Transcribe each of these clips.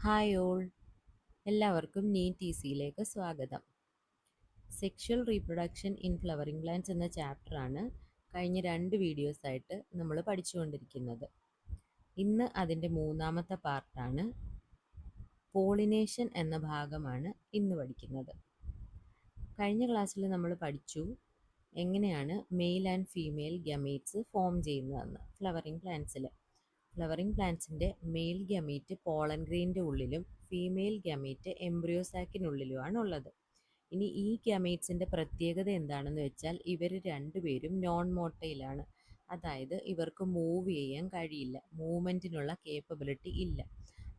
Hi all, എല്ലാവർക്കും NEET ഈസിയിലേക്ക് സ്വാഗതം. Sexual reproduction in flowering plants എന്ന ചാപ്റ്ററാണ് കഴിഞ്ഞ 2 വീഡിയോസായിട്ട് നമ്മൾ പഠിച്ചുകൊണ്ടിരിക്കുന്നത്. ഇന്ന് അതിൻ്റെ മൂന്നാമത്തെ പാർട്ടാണ്. പോളിനേഷൻ എന്ന ഭാഗമാണ് ഇന്ന് പഠിക്കുന്നത്. കഴിഞ്ഞ ക്ലാസ്സിൽ നമ്മൾ പഠിച്ചു എങ്ങനെയാണ് male and female gametes form ചെയ്യുന്നതെന്ന് ഫ്ലവറിംഗ് പ്ലാന്റ്സിൽ. ഫ്ലവറിംഗ് പ്ലാന്റ്സിൻ്റെ മെയിൽ ഗമീറ്റ് പോളൻ ഗ്രെയിൻ്റെ ഉള്ളിലും ഫീമെയിൽ ഗമീറ്റ് എംബ്രിയോസാക്കിനുള്ളിലുമാണ് ഉള്ളത്. ഇനി ഈ ഗമീറ്റ്സിൻ്റെ പ്രത്യേകത എന്താണെന്ന് വെച്ചാൽ ഇവർ രണ്ടുപേരും നോൺ മോട്ടൈലാണ്. അതായത് ഇവർക്ക് മൂവ് ചെയ്യാൻ കഴിയില്ല, മൂവ്മെൻറ്റിനുള്ള കേപ്പബിലിറ്റി ഇല്ല.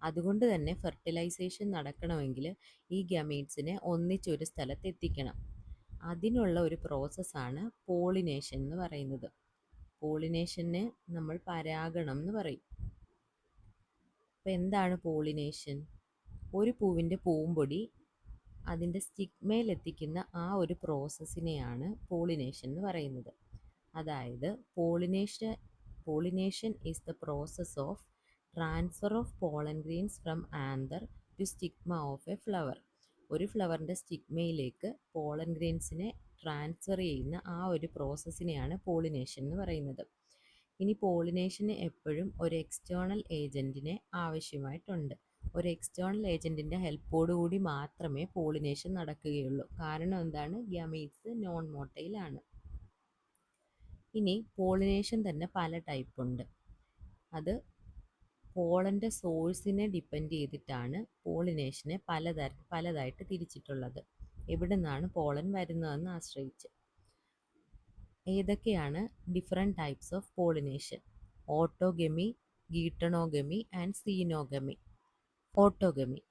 അതുകൊണ്ട് തന്നെ ഫെർട്ടിലൈസേഷൻ നടക്കണമെങ്കിൽ ഈ ഗമീറ്റ്സിനെ ഒന്നിച്ചൊരു സ്ഥലത്ത് എത്തിക്കണം. അതിനുള്ള ഒരു പ്രോസസ്സാണ് പോളിനേഷൻ എന്ന് പറയുന്നത്. പോളിനേഷനെ നമ്മൾ പരാഗണം എന്ന് പറയും. അപ്പോൾ എന്താണ് പോളിനേഷൻ? ഒരു പൂവിൻ്റെ പൂമ്പൊടി അതിൻ്റെ സ്റ്റിഗ്മയിൽ എത്തിക്കുന്ന ആ ഒരു പ്രോസസ്സിനെയാണ് പോളിനേഷൻ എന്ന് പറയുന്നത്. അതായത് pollination is the process of transfer of pollen grains from anther to stigma of a flower. ഒരു ഫ്ലവറിൻ്റെ സ്റ്റിഗ്മയിലേക്ക് പോളൻ ഗ്രെയിൻസിനെ ട്രാൻസ്ഫർ ചെയ്യുന്ന ആ ഒരു പ്രോസസ്സിനെയാണ് പോളിനേഷൻ എന്ന് പറയുന്നത്. ഇനി പോളിനേഷന് എപ്പോഴും ഒരു എക്സ്റ്റേണൽ ഏജൻറ്റിനെ ആവശ്യമായിട്ടുണ്ട്. ഒരു എക്സ്റ്റേണൽ ഏജൻറ്റിൻ്റെ ഹെൽപ്പോടുകൂടി മാത്രമേ പോളിനേഷൻ നടക്കുകയുള്ളൂ. കാരണം എന്താണ്? ഗമീറ്റ്സ് നോൺ മോട്ടൈലാണ്. ഇനി പോളിനേഷൻ തന്നെ പല ടൈപ്പുണ്ട്. അത് പോളൻ്റെ സോഴ്സിനെ ഡിപ്പെൻഡ് ചെയ്തിട്ടാണ് പോളിനേഷനെ പലതായിട്ട് തിരിച്ചിട്ടുള്ളത്. എവിടെ നിന്നാണ് പോളൻ വരുന്നതെന്ന് ആശ്രയിച്ച്. ഏതൊക്കെയാണ് different types of pollination? Autogamy, geitonogamy and xenogamy. Autogamy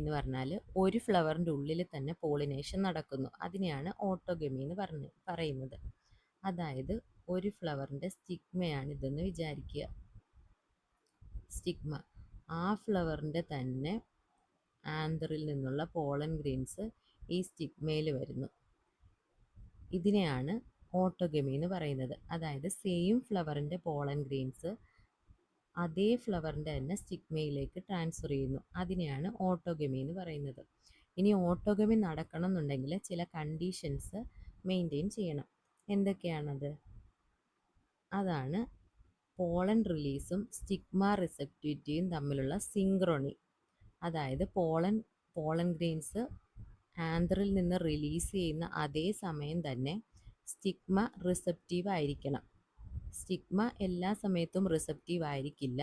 എന്ന് പറഞ്ഞാൽ ഒരു ഫ്ലവറിൻ്റെ ഉള്ളിൽ തന്നെ പോളിനേഷൻ നടക്കുന്നു. അതിനെയാണ് ഓട്ടോഗമി എന്ന് പറയുന്നത്. അതായത് ഒരു ഫ്ലവറിൻ്റെ സ്റ്റിഗ്മയാണിതെന്ന് വിചാരിക്കുക. സ്റ്റിഗ്മ, ആ ഫ്ലവറിൻ്റെ തന്നെ ആന്തറിൽ നിന്നുള്ള പോളൻ ഗ്രെയിൻസ് ഈ സ്റ്റിഗ്മയിൽ വരുന്നു. ഇതിനെയാണ് ഓട്ടോഗമി എന്ന് പറയുന്നത്. അതായത് സെയിം ഫ്ലവറിൻ്റെ പോളൻ ഗ്രെയിൻസ് അതേ ഫ്ലവറിൻ്റെ തന്നെ സ്റ്റിഗ്മയിലേക്ക് ട്രാൻസ്ഫർ ചെയ്യുന്നു. അതിനെയാണ് ഓട്ടോഗമി എന്ന് പറയുന്നത്. ഇനി ഓട്ടോഗമി നടക്കണം എന്നുണ്ടെങ്കിൽ ചില കണ്ടീഷൻസ് മെയിൻറ്റെയിൻ ചെയ്യണം. എന്തൊക്കെയാണത്? അതാണ് പോളൻ റിലീസും സ്റ്റിഗ്മ റിസപ്റ്റിവിറ്റിയും തമ്മിലുള്ള സിങ്ക്രോണി. അതായത് പോളൻ ഗ്രെയിൻസ് ആന്തറിൽ നിന്ന് റിലീസ് ചെയ്യുന്ന അതേ സമയം തന്നെ സ്റ്റിഗ്മ റിസപ്റ്റീവ് ആയിരിക്കണം. സ്റ്റിഗ്മ എല്ലാ സമയത്തും റിസപ്റ്റീവ് ആയിരിക്കില്ല.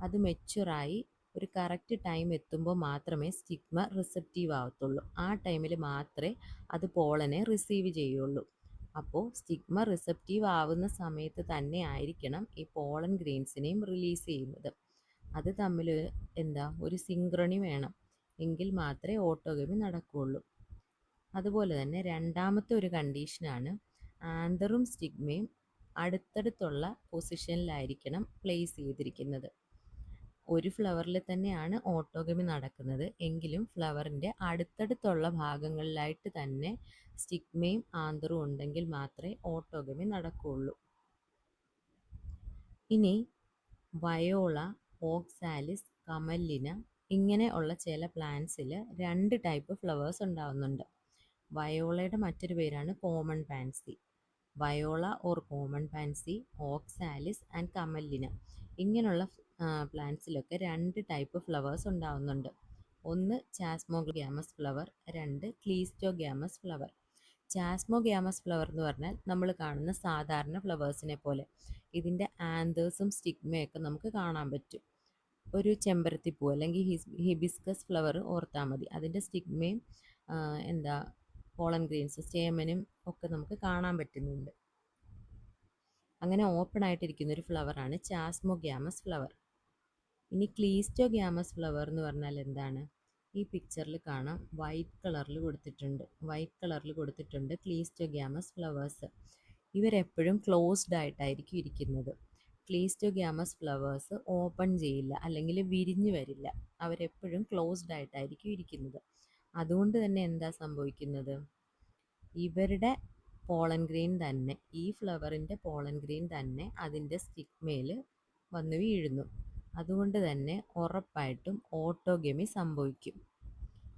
അത് മെച്യൂറായി ഒരു കറക്റ്റ് ടൈം എത്തുമ്പോൾ മാത്രമേ സ്റ്റിഗ്മ റിസപ്റ്റീവ് ആവത്തുള്ളൂ. ആ ടൈമിൽ മാത്രമേ അത് പോളനെ റിസീവ് ചെയ്യുള്ളൂ. അപ്പോൾ സ്റ്റിഗ്മ റിസപ്റ്റീവ് ആവുന്ന സമയത്ത് തന്നെ ആയിരിക്കണം ഈ പോളൻ ഗ്രെയിൻസിനെയും റിലീസ് ചെയ്യുന്നത്. അത് തമ്മിൽ ഒരു സിങ്ക്രണി വേണം. എങ്കിൽ മാത്രമേ ഓട്ടോഗമി നടക്കുകയുള്ളൂ. അതുപോലെ തന്നെ രണ്ടാമത്തെ ഒരു കണ്ടീഷനാണ് ആന്തറും സ്റ്റിഗ്മയും അടുത്തടുത്തുള്ള പൊസിഷനിലായിരിക്കണം പ്ലേസ് ചെയ്തിരിക്കുന്നത്. ഒരു ഫ്ലവറിൽ തന്നെയാണ് ഓട്ടോഗമി നടക്കുന്നത് എങ്കിലും ഫ്ലവറിൻ്റെ അടുത്തടുത്തുള്ള ഭാഗങ്ങളിലായിട്ട് തന്നെ സ്റ്റിഗ്മയും ആന്തറും ഉണ്ടെങ്കിൽ മാത്രമേ ഓട്ടോഗമി നടക്കുകയുള്ളൂ. ഇനി വയോള, ഓക്സാലിസ്, കമല്ലിന ഇങ്ങനെ ഉള്ള ചില പ്ലാന്റ്സിൽ 2 ടൈപ്പ് ഫ്ലവേഴ്സ് ഉണ്ടാവുന്നുണ്ട്. വയോളയുടെ മറ്റൊരു പേരാണ് common pansy. Viola or common pansy, oxalis and commelina ഇങ്ങനെയുള്ള പ്ലാന്റ്സിലൊക്കെ 2 ടൈപ്പ് ഫ്ലവേഴ്സ് ഉണ്ടാവുന്നുണ്ട്. ഒന്ന് chasmogamous flower, 2 cleistogamous flower. Chasmogamous flower എന്ന് പറഞ്ഞാൽ നമ്മൾ കാണുന്ന സാധാരണ ഫ്ലവേഴ്സിനെ പോലെ ഇതിൻ്റെ ആന്തേഴ്സും സ്റ്റിഗ്മയൊക്കെ നമുക്ക് കാണാൻ പറ്റും. ഒരു ചെമ്പരത്തിപ്പൂ അല്ലെങ്കിൽ ഹിബിസ്കസ് ഫ്ലവർ ഓർത്താൽ മതി. അതിൻ്റെ സ്റ്റിഗ്മയും പോളൻ ഗ്രെയിൻസ്, സ്റ്റേമനും ഒക്കെ നമുക്ക് കാണാൻ പറ്റുന്നുണ്ട്. അങ്ങനെ ഓപ്പൺ ആയിട്ടിരിക്കുന്ന ഒരു ഫ്ലവറാണ് ചാസ്മോഗ്യാമസ് ഫ്ലവർ. ഇനി ക്ലീസ്റ്റോഗ്യാമസ് ഫ്ലവർ എന്ന് പറഞ്ഞാൽ എന്താണ്? ഈ പിക്ചറിൽ കാണാം, വൈറ്റ് കളറിൽ കൊടുത്തിട്ടുണ്ട് ക്ലീസ്റ്റോഗ്യാമസ് ഫ്ലവേഴ്സ്. ഇവരെപ്പോഴും ക്ലോസ്ഡ് ആയിട്ടായിരിക്കും ഇരിക്കുന്നത്. ക്ലീസ്റ്റോഗ്യാമസ് ഫ്ലവേഴ്സ് ഓപ്പൺ ചെയ്യില്ല അല്ലെങ്കിൽ വിരിഞ്ഞു വരില്ല. അവരെപ്പോഴും ക്ലോസ്ഡ് ആയിട്ടായിരിക്കും ഇരിക്കുന്നത്. അതുകൊണ്ട് തന്നെ എന്താ സംഭവിക്കുന്നത്? ഇവരുടെ പോളൻ ഗ്രെയിൻ തന്നെ, ഈ ഫ്ലവറിൻ്റെ പോളൻ ഗ്രെയിൻ തന്നെ അതിൻ്റെ സ്റ്റിഗ്മയിൽ വന്ന് വീഴുന്നു. അതുകൊണ്ട് തന്നെ ഉറപ്പായിട്ടും ഓട്ടോഗമി സംഭവിക്കും.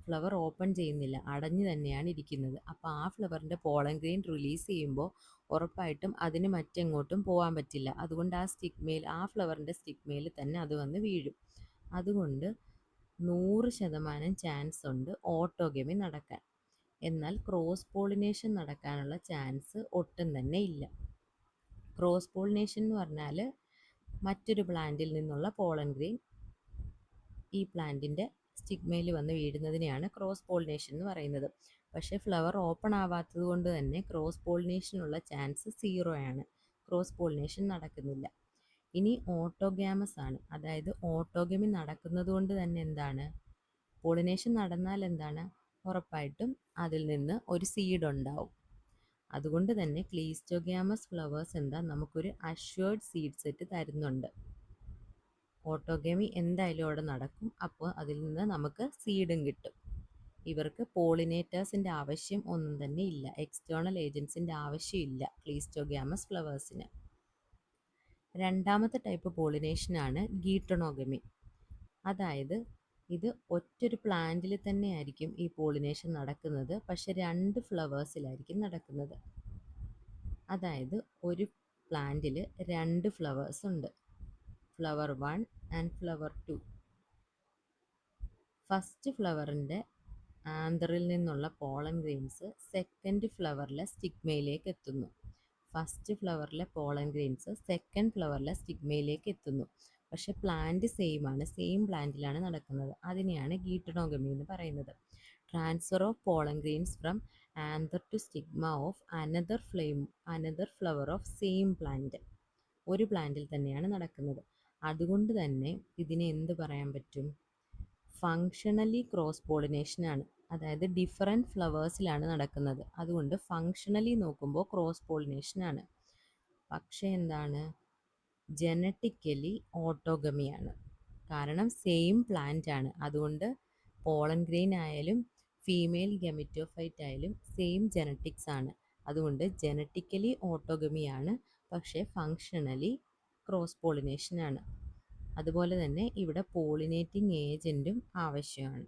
ഫ്ലവർ ഓപ്പൺ ചെയ്യുന്നില്ല, അടഞ്ഞു തന്നെയാണ് ഇരിക്കുന്നത്. അപ്പോൾ ആ ഫ്ലവറിൻ്റെ പോളൻ ഗ്രെയിൻ റിലീസ് ചെയ്യുമ്പോൾ ഉറപ്പായിട്ടും അതിന് മറ്റെങ്ങോട്ടും പോകാൻ പറ്റില്ല. അതുകൊണ്ട് ആ ഫ്ലവറിൻ്റെ സ്റ്റിഗ്മയിൽ തന്നെ അത് വന്ന് വീഴും. അതുകൊണ്ട് 100% ചാൻസ് ഉണ്ട് ഓട്ടോഗമി നടക്കാൻ. എന്നാൽ ക്രോസ് പോളിനേഷൻ നടക്കാനുള്ള ചാൻസ് ഒട്ടും തന്നെ ഇല്ല. ക്രോസ് പോളിനേഷൻ എന്ന് പറഞ്ഞാൽ മറ്റൊരു പ്ലാന്റിൽ നിന്നുള്ള പോളൻ ഗ്രെയിൻ ഈ പ്ലാന്റിൻ്റെ സ്റ്റിഗ്മയിൽ വന്ന് വീഴുന്നതിനെയാണ് ക്രോസ് പോളിനേഷൻ എന്ന് പറയുന്നത്. പക്ഷേ ഫ്ലവർ ഓപ്പൺ ആവാത്തത് കൊണ്ട് തന്നെ ക്രോസ് പോളിനേഷനുള്ള ചാൻസ് 0 ആണ്. ക്രോസ് പോളിനേഷൻ നടക്കുന്നില്ല. ഇനി ഓട്ടോഗ്യാമസ് ആണ്. അതായത് ഓട്ടോഗമി നടക്കുന്നത് കൊണ്ട് തന്നെ എന്താണ്, പോളിനേഷൻ നടന്നാൽ എന്താണ്, ഉറപ്പായിട്ടും അതിൽ നിന്ന് ഒരു സീഡ് ഉണ്ടാവും. അതുകൊണ്ട് തന്നെ ക്ലീസ്റ്റോഗ്യാമസ് ഫ്ലവേഴ്സ് എന്താ നമുക്കൊരു അഷ്വേർഡ് സീഡ് സെറ്റ് തരുന്നുണ്ട്. ഓട്ടോഗമി എന്തായാലും അവിടെ നടക്കും. അപ്പോൾ അതിൽ നിന്ന് നമുക്ക് സീഡും കിട്ടും. ഇവർക്ക് പോളിനേറ്റേഴ്സിൻ്റെ ആവശ്യം ഒന്നും തന്നെ ഇല്ല. എക്സ്റ്റേണൽ ഏജൻസിൻ്റെ ആവശ്യമില്ല ക്ലീസ്റ്റോഗ്യാമസ് ഫ്ലവേഴ്സിന്. രണ്ടാമത്തെ ടൈപ്പ് പോളിനേഷനാണ് ഗീട്ടണോഗമി. അതായത് ഇത് ഒറ്റൊരു പ്ലാന്റിൽ തന്നെ ആയിരിക്കും ഈ പോളിനേഷൻ നടക്കുന്നത്, പക്ഷെ 2 ഫ്ലവേഴ്സിലായിരിക്കും നടക്കുന്നത്. അതായത് ഒരു പ്ലാന്റിൽ 2 ഫ്ലവേഴ്സ് ഉണ്ട്, ഫ്ലവർ 1 ആൻഡ് ഫ്ലവർ 2. ഫസ്റ്റ് ഫ്ലവറിൻ്റെ ആന്തറിൽ നിന്നുള്ള പോളൻ ഗ്രെയിൻസ് സെക്കൻഡ് ഫ്ലവറിലെ സ്റ്റിഗ്മയിലേക്ക് എത്തുന്നു. ഫസ്റ്റ് ഫ്ലവറിലെ പോളൻ ഗ്രെയിൻസ് സെക്കൻഡ് ഫ്ലവറിലെ സ്റ്റിഗ്മയിലേക്ക് എത്തുന്നു. പക്ഷെ പ്ലാന്റ് സെയിം പ്ലാന്റിലാണ് നടക്കുന്നത്. അതിനെയാണ് ഗീട്ടണോഗമി എന്ന് പറയുന്നത്. Transfer of pollen grains from anther to stigma of another flower of same plant. ഒരു പ്ലാന്റിൽ തന്നെയാണ് നടക്കുന്നത്. അതുകൊണ്ട് തന്നെ ഇതിനെ എന്ത് പറയാൻ പറ്റും, ഫങ്ഷണലി ക്രോസ് പോളിനേഷനാണ്. അതായത് ഡിഫറെൻറ്റ് ഫ്ലവേഴ്സിലാണ് നടക്കുന്നത്. അതുകൊണ്ട് ഫങ്ഷണലി നോക്കുമ്പോൾ ക്രോസ് പോളിനേഷനാണ്. പക്ഷേ എന്താണ്, ജനറ്റിക്കലി ഓട്ടോഗമിയാണ്. കാരണം സെയിം പ്ലാന്റ് ആണ്. അതുകൊണ്ട് പോളൻ ഗ്രെയിൻ ആയാലും ഫീമെയിൽ ഗെമിറ്റോഫൈറ്റ് ആയാലും സെയിം ജനറ്റിക്സ് ആണ്. അതുകൊണ്ട് ജനറ്റിക്കലി ഓട്ടോഗമിയാണ്, പക്ഷേ ഫങ്ഷണലി ക്രോസ് പോളിനേഷനാണ്. അതുപോലെ തന്നെ ഇവിടെ പോളിനേറ്റിംഗ് ഏജൻറ്റും ആവശ്യമാണ്.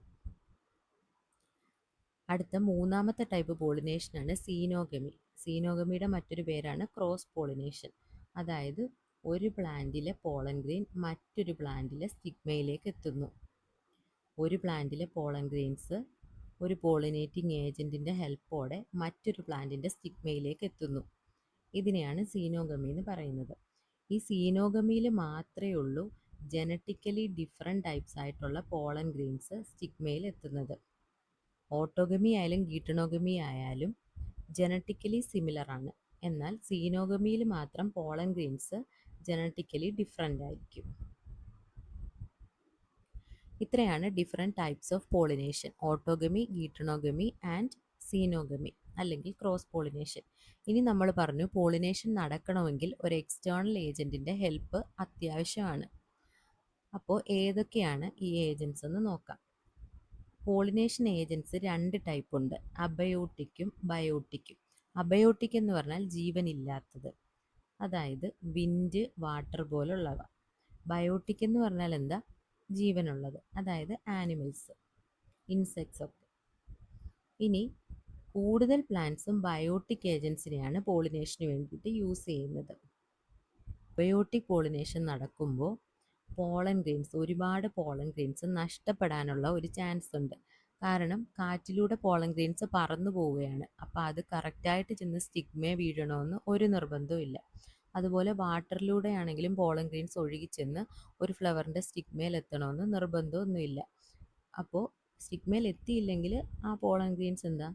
അടുത്ത മൂന്നാമത്തെ ടൈപ്പ് പോളിനേഷനാണ് സീനോഗമി. സീനോഗമിയുടെ മറ്റൊരു പേരാണ് ക്രോസ് പോളിനേഷൻ. അതായത് ഒരു പ്ലാന്റിലെ പോളൻ ഗ്രെയിൻ മറ്റൊരു പ്ലാന്റിലെ സ്റ്റിഗ്മയിലേക്ക് എത്തുന്നു. ഒരു പ്ലാന്റിലെ പോളൻ ഗ്രെയിൻസ് ഒരു പോളിനേറ്റിംഗ് ഏജൻറ്റിൻ്റെ ഹെൽപ്പോടെ മറ്റൊരു പ്ലാന്റിൻ്റെ സ്റ്റിഗ്മയിലേക്ക് എത്തുന്നു. ഇതിനെയാണ് സീനോഗമി എന്ന് പറയുന്നത്. ഈ സീനോഗമിയിൽ മാത്രമേ ഉള്ളൂ ജനറ്റിക്കലി ഡിഫറെൻറ്റ് ടൈപ്സ് ആയിട്ടുള്ള പോളൻ ഗ്രെയിൻസ് സ്റ്റിഗ്മയിൽ എത്തുന്നത്. ഓട്ടോഗമി ആയാലും ഗീട്ടണോഗമി ആയാലും ജനറ്റിക്കലി സിമിലർ ആണ്. എന്നാൽ സീനോഗമിയിൽ മാത്രം പോളൻ ഗ്രെയിൻസ് ജനറ്റിക്കലി ഡിഫറെൻ്റ് ആയിരിക്കും. ഇത്രയാണ് different types of pollination: autogamy, geitonogamy and xenogamy അല്ലെങ്കിൽ ക്രോസ് പോളിനേഷൻ. ഇനി നമ്മൾ പറഞ്ഞു പോളിനേഷൻ നടക്കണമെങ്കിൽ ഒരു എക്സ്റ്റേണൽ ഏജൻറ്റിൻ്റെ ഹെൽപ്പ് അത്യാവശ്യമാണ്. അപ്പോൾ ഏതൊക്കെയാണ് ഈ ഏജൻസ് എന്ന് നോക്കാം. പോളിനേഷൻ ഏജൻസ് 2 ടൈപ്പ് ഉണ്ട്, അബയോട്ടിക്കും ബയോട്ടിക്കും. അബയോട്ടിക് എന്ന് പറഞ്ഞാൽ ജീവനില്ലാത്തത്, അതായത് വിൻഡ്, വാട്ടർ പോലുള്ളവ. ബയോട്ടിക് എന്ന് പറഞ്ഞാൽ എന്താ, ജീവനുള്ളത്, അതായത് ആനിമൽസ്, ഇൻസെക്ട്സ് ഒക്കെ. ഇനി കൂടുതൽ പ്ലാന്റ്സും ബയോട്ടിക് ഏജൻസിനെയാണ് പോളിനേഷന് വേണ്ടിയിട്ട് യൂസ് ചെയ്യുന്നത്. ബയോട്ടിക് പോളിനേഷൻ നടക്കുമ്പോൾ ഒരുപാട് പോളൻ ഗ്രെയിൻസ് നഷ്ടപ്പെടാനുള്ള ഒരു ചാൻസ് ഉണ്ട്. കാരണം കാറ്റിലൂടെ പോളൻ ഗ്രെയിൻസ് പറന്നു പോവുകയാണ്. അപ്പോൾ അത് കറക്റ്റായിട്ട് ചെന്ന് സ്റ്റിഗ്മയെ വീഴണമെന്ന് ഒരു നിർബന്ധവും ഇല്ല. അതുപോലെ വാട്ടറിലൂടെ ആണെങ്കിലും പോളൻ ഗ്രെയിൻസ് ഒഴുകിച്ചെന്ന് ഒരു ഫ്ലവറിൻ്റെ സ്റ്റിഗ്മയിൽ എത്തണമെന്ന് നിർബന്ധമൊന്നുമില്ല. അപ്പോൾ സ്റ്റിഗ്മയിൽ എത്തിയില്ലെങ്കിൽ ആ പോളൻ ഗ്രെയിൻസ് എന്താ,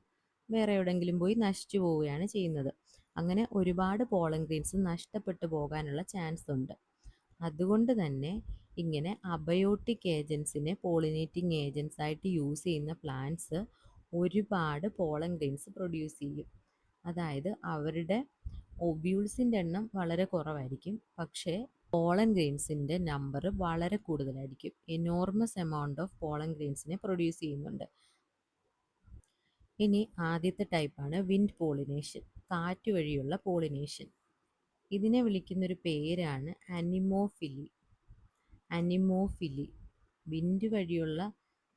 വേറെ എവിടെയെങ്കിലും പോയി നശിച്ചു പോവുകയാണ് ചെയ്യുന്നത്. അങ്ങനെ ഒരുപാട് പോളൻ ഗ്രെയിൻസ് നഷ്ടപ്പെട്ടു പോകാനുള്ള ചാൻസ് ഉണ്ട്. അതുകൊണ്ട് തന്നെ ഇങ്ങനെ അബയോട്ടിക് ഏജൻസിനെ പോളിനേറ്റിംഗ് ഏജൻസ് ആയിട്ട് യൂസ് ചെയ്യുന്ന പ്ലാന്റ്സ് ഒരുപാട് പോളൻ ഗ്രെയിൻസ് പ്രൊഡ്യൂസ് ചെയ്യും. അതായത് അവരുടെ ഒബ്യൂൾസിൻ്റെ എണ്ണം വളരെ കുറവായിരിക്കും, പക്ഷേ പോളൻ ഗ്രെയിൻസിൻ്റെ നമ്പർ വളരെ കൂടുതലായിരിക്കും. എനോർമസ് എമൗണ്ട് ഓഫ് പോളൻ ഗ്രെയിൻസിനെ പ്രൊഡ്യൂസ് ചെയ്യുന്നുണ്ട്. ഇനി ആദ്യത്തെ ടൈപ്പാണ് വിൻഡ് പോളിനേഷൻ, കാറ്റ് വഴിയുള്ള പോളിനേഷൻ. ഇതിനെ വിളിക്കുന്നൊരു പേരാണ് അനിമോഫിലി. അനിമോഫിലി. വിൻഡ് വഴിയുള്ള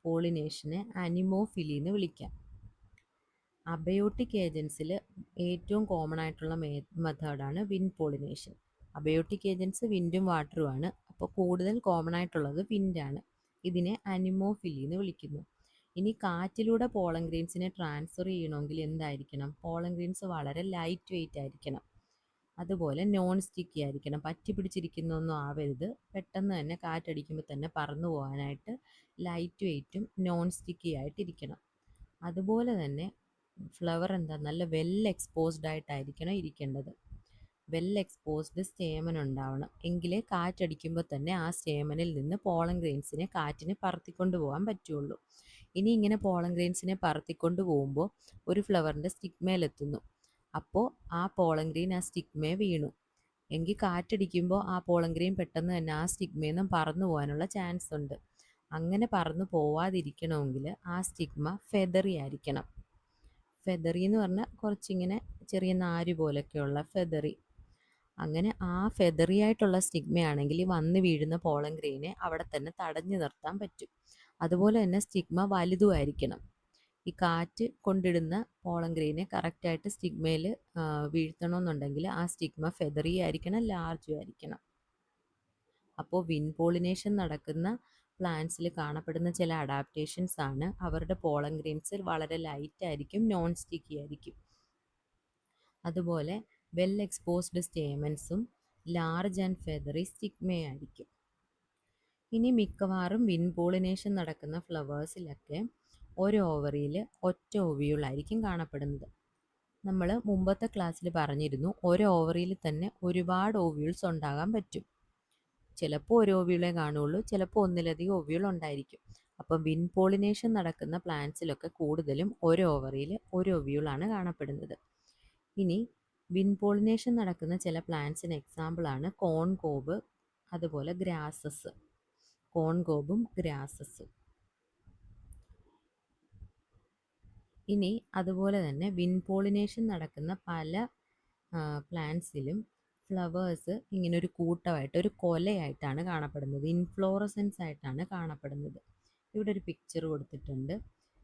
പോളിനേഷനെ അനിമോഫിലി എന്ന് വിളിക്കാം. അബയോട്ടിക് ഏജൻസിൽ ഏറ്റവും കോമൺ ആയിട്ടുള്ള മെത്തേഡാണ് വിൻഡ് പോളിനേഷൻ. അബയോട്ടിക് ഏജൻസ് വിൻഡും വാട്ടറുമാണ്. അപ്പോൾ കൂടുതൽ കോമൺ ആയിട്ടുള്ളത് വിൻഡാണ്. ഇതിനെ അനിമോഫിലി എന്ന് വിളിക്കുന്നു. ഇനി കാറ്റിലൂടെ പോളൻ ഗ്രെയിൻസിനെ ട്രാൻസ്ഫർ ചെയ്യണമെങ്കിൽ എന്തായിരിക്കണം? പോളൻ ഗ്രെയിൻസ് വളരെ ലൈറ്റ് വെയിറ്റ് ആയിരിക്കണം. അതുപോലെ നോൺ സ്റ്റിക്കി ആയിരിക്കണം. പറ്റി പിടിച്ചിരിക്കുന്നൊന്നും ആവരുത്. പെട്ടെന്ന് തന്നെ കാറ്റടിക്കുമ്പോൾ തന്നെ പറന്നു പോകാനായിട്ട് ലൈറ്റ് വെയിറ്റും നോൺ സ്റ്റിക്കി ആയിട്ടിരിക്കണം. അതുപോലെ തന്നെ ഫ്ലവർ എന്താ നല്ല വെൽ എക്സ്പോസ്ഡ് ആയിട്ടായിരിക്കണം ഇരിക്കേണ്ടത്. വെൽ എക്സ്പോസ്ഡ് സ്റ്റേമൻ ഉണ്ടാവണം. എങ്കിലേ കാറ്റടിക്കുമ്പോൾ തന്നെ ആ സ്റ്റേമനിൽ നിന്ന് പോളൻ ഗ്രെയിൻസിനെ കാറ്റിന് പറത്തിക്കൊണ്ട് പോകാൻ പറ്റുള്ളൂ. ഇനി ഇങ്ങനെ പോളൻ ഗ്രെയിൻസിനെ പറത്തിക്കൊണ്ട് പോകുമ്പോൾ ഒരു ഫ്ലവറിൻ്റെ സ്റ്റിഗ്മയിലെത്തുന്നു. അപ്പോൾ ആ പോളൻ ഗ്രെയിൻ ആ സ്റ്റിഗ്മയെ വീണു. എങ്കിൽ കാറ്റടിക്കുമ്പോൾ ആ പോളൻ ഗ്രെയിൻ പെട്ടെന്ന് തന്നെ ആ സ്റ്റിഗ്മയിൽ നിന്നും പറന്നു പോകാനുള്ള ചാൻസ് ഉണ്ട്. അങ്ങനെ പറന്നു പോവാതിരിക്കണമെങ്കിൽ ആ സ്റ്റിഗ്മ ഫെദറി ആയിരിക്കണം. ഫെദറി എന്ന് പറഞ്ഞാൽ കുറച്ചിങ്ങനെ ചെറിയ നാര് പോലൊക്കെയുള്ള ഫെദറി. അങ്ങനെ ആ ഫെദറി ആയിട്ടുള്ള സ്റ്റിഗ്മയാണെങ്കിൽ വന്ന് വീഴുന്ന പോളൻ ഗ്രെയിനെ അവിടെ തന്നെ തടഞ്ഞു നിർത്താൻ പറ്റും. അതുപോലെ തന്നെ സ്റ്റിഗ്മ വലുതുമായിരിക്കണം. ഈ കാറ്റ് കൊണ്ടിടുന്ന പോളൻ ഗ്രെയിനെ കറക്റ്റായിട്ട് സ്റ്റിഗ്മയിൽ വീഴ്ത്തണമെന്നുണ്ടെങ്കിൽ ആ സ്റ്റിഗ്മ ഫെദറി ആയിരിക്കണം, ലാർജും ആയിരിക്കണം. അപ്പോൾ വിൻഡ് പോളിനേഷൻ നടക്കുന്ന പ്ലാന്റ്സിൽ കാണപ്പെടുന്ന ചില അഡാപ്റ്റേഷൻസ് ആണ് അവരുടെ പോളൻ ഗ്രെയിൻസ് വളരെ ലൈറ്റ് ആയിരിക്കും, നോൺ സ്റ്റിക്കി ആയിരിക്കും. അതുപോലെ വെൽ എക്സ്പോസ്ഡ് സ്റ്റേമൻസും ലാർജ് ആൻഡ് ഫെദറി സ്റ്റിഗ്മയായിരിക്കും. ഇനി മിക്കവാറും വിൻഡ് പോളിനേഷൻ നടക്കുന്ന ഫ്ലവേഴ്സിലൊക്കെ ഒരു ഓവറിയിൽ ഒറ്റ ഓവിയൂളായിരിക്കും കാണപ്പെടുന്നത്. നമ്മൾ മുമ്പത്തെ ക്ലാസ്സിൽ പറഞ്ഞിരുന്നു ഒരു ഓവറിയിൽ തന്നെ ഒരുപാട് ഓവ്യൂൾസ് ഉണ്ടാകാൻ പറ്റും. ചിലപ്പോൾ ഒരു ഓവ്യൂളേ കാണുള്ളൂ, ചിലപ്പോൾ ഒന്നിലധികം ഓവ്യൂൾ ഉണ്ടായിരിക്കും. അപ്പം വിൻഡ് പോളിനേഷൻ നടക്കുന്ന പ്ലാന്റ്സിലൊക്കെ കൂടുതലും ഒരു ഓവറിയിൽ ഒരു ഓവ്യൂളാണ് കാണപ്പെടുന്നത്. ഇനി വിൻഡ് പോളിനേഷൻ നടക്കുന്ന ചില പ്ലാന്റ്സിന് എക്സാമ്പിളാണ് കോൺ കോബ്, അതുപോലെ ഗ്രാസസ്. കോൺ കോബും ഗ്രാസസും. ഇനി അതുപോലെ തന്നെ വിൻഡ് പോളിനേഷൻ നടക്കുന്ന പല പ്ലാന്റ്സിലും ഫ്ലവേഴ്സ് ഇങ്ങനെ ഒരു കൂട്ടമായിട്ട് ഒരു കൊലയായിട്ടാണ് കാണപ്പെടുന്നത്, ഇൻഫ്ലോറസൻസ് ആയിട്ടാണ് കാണപ്പെടുന്നത്. ഇവിടെ ഒരു പിക്ചർ കൊടുത്തിട്ടുണ്ട്.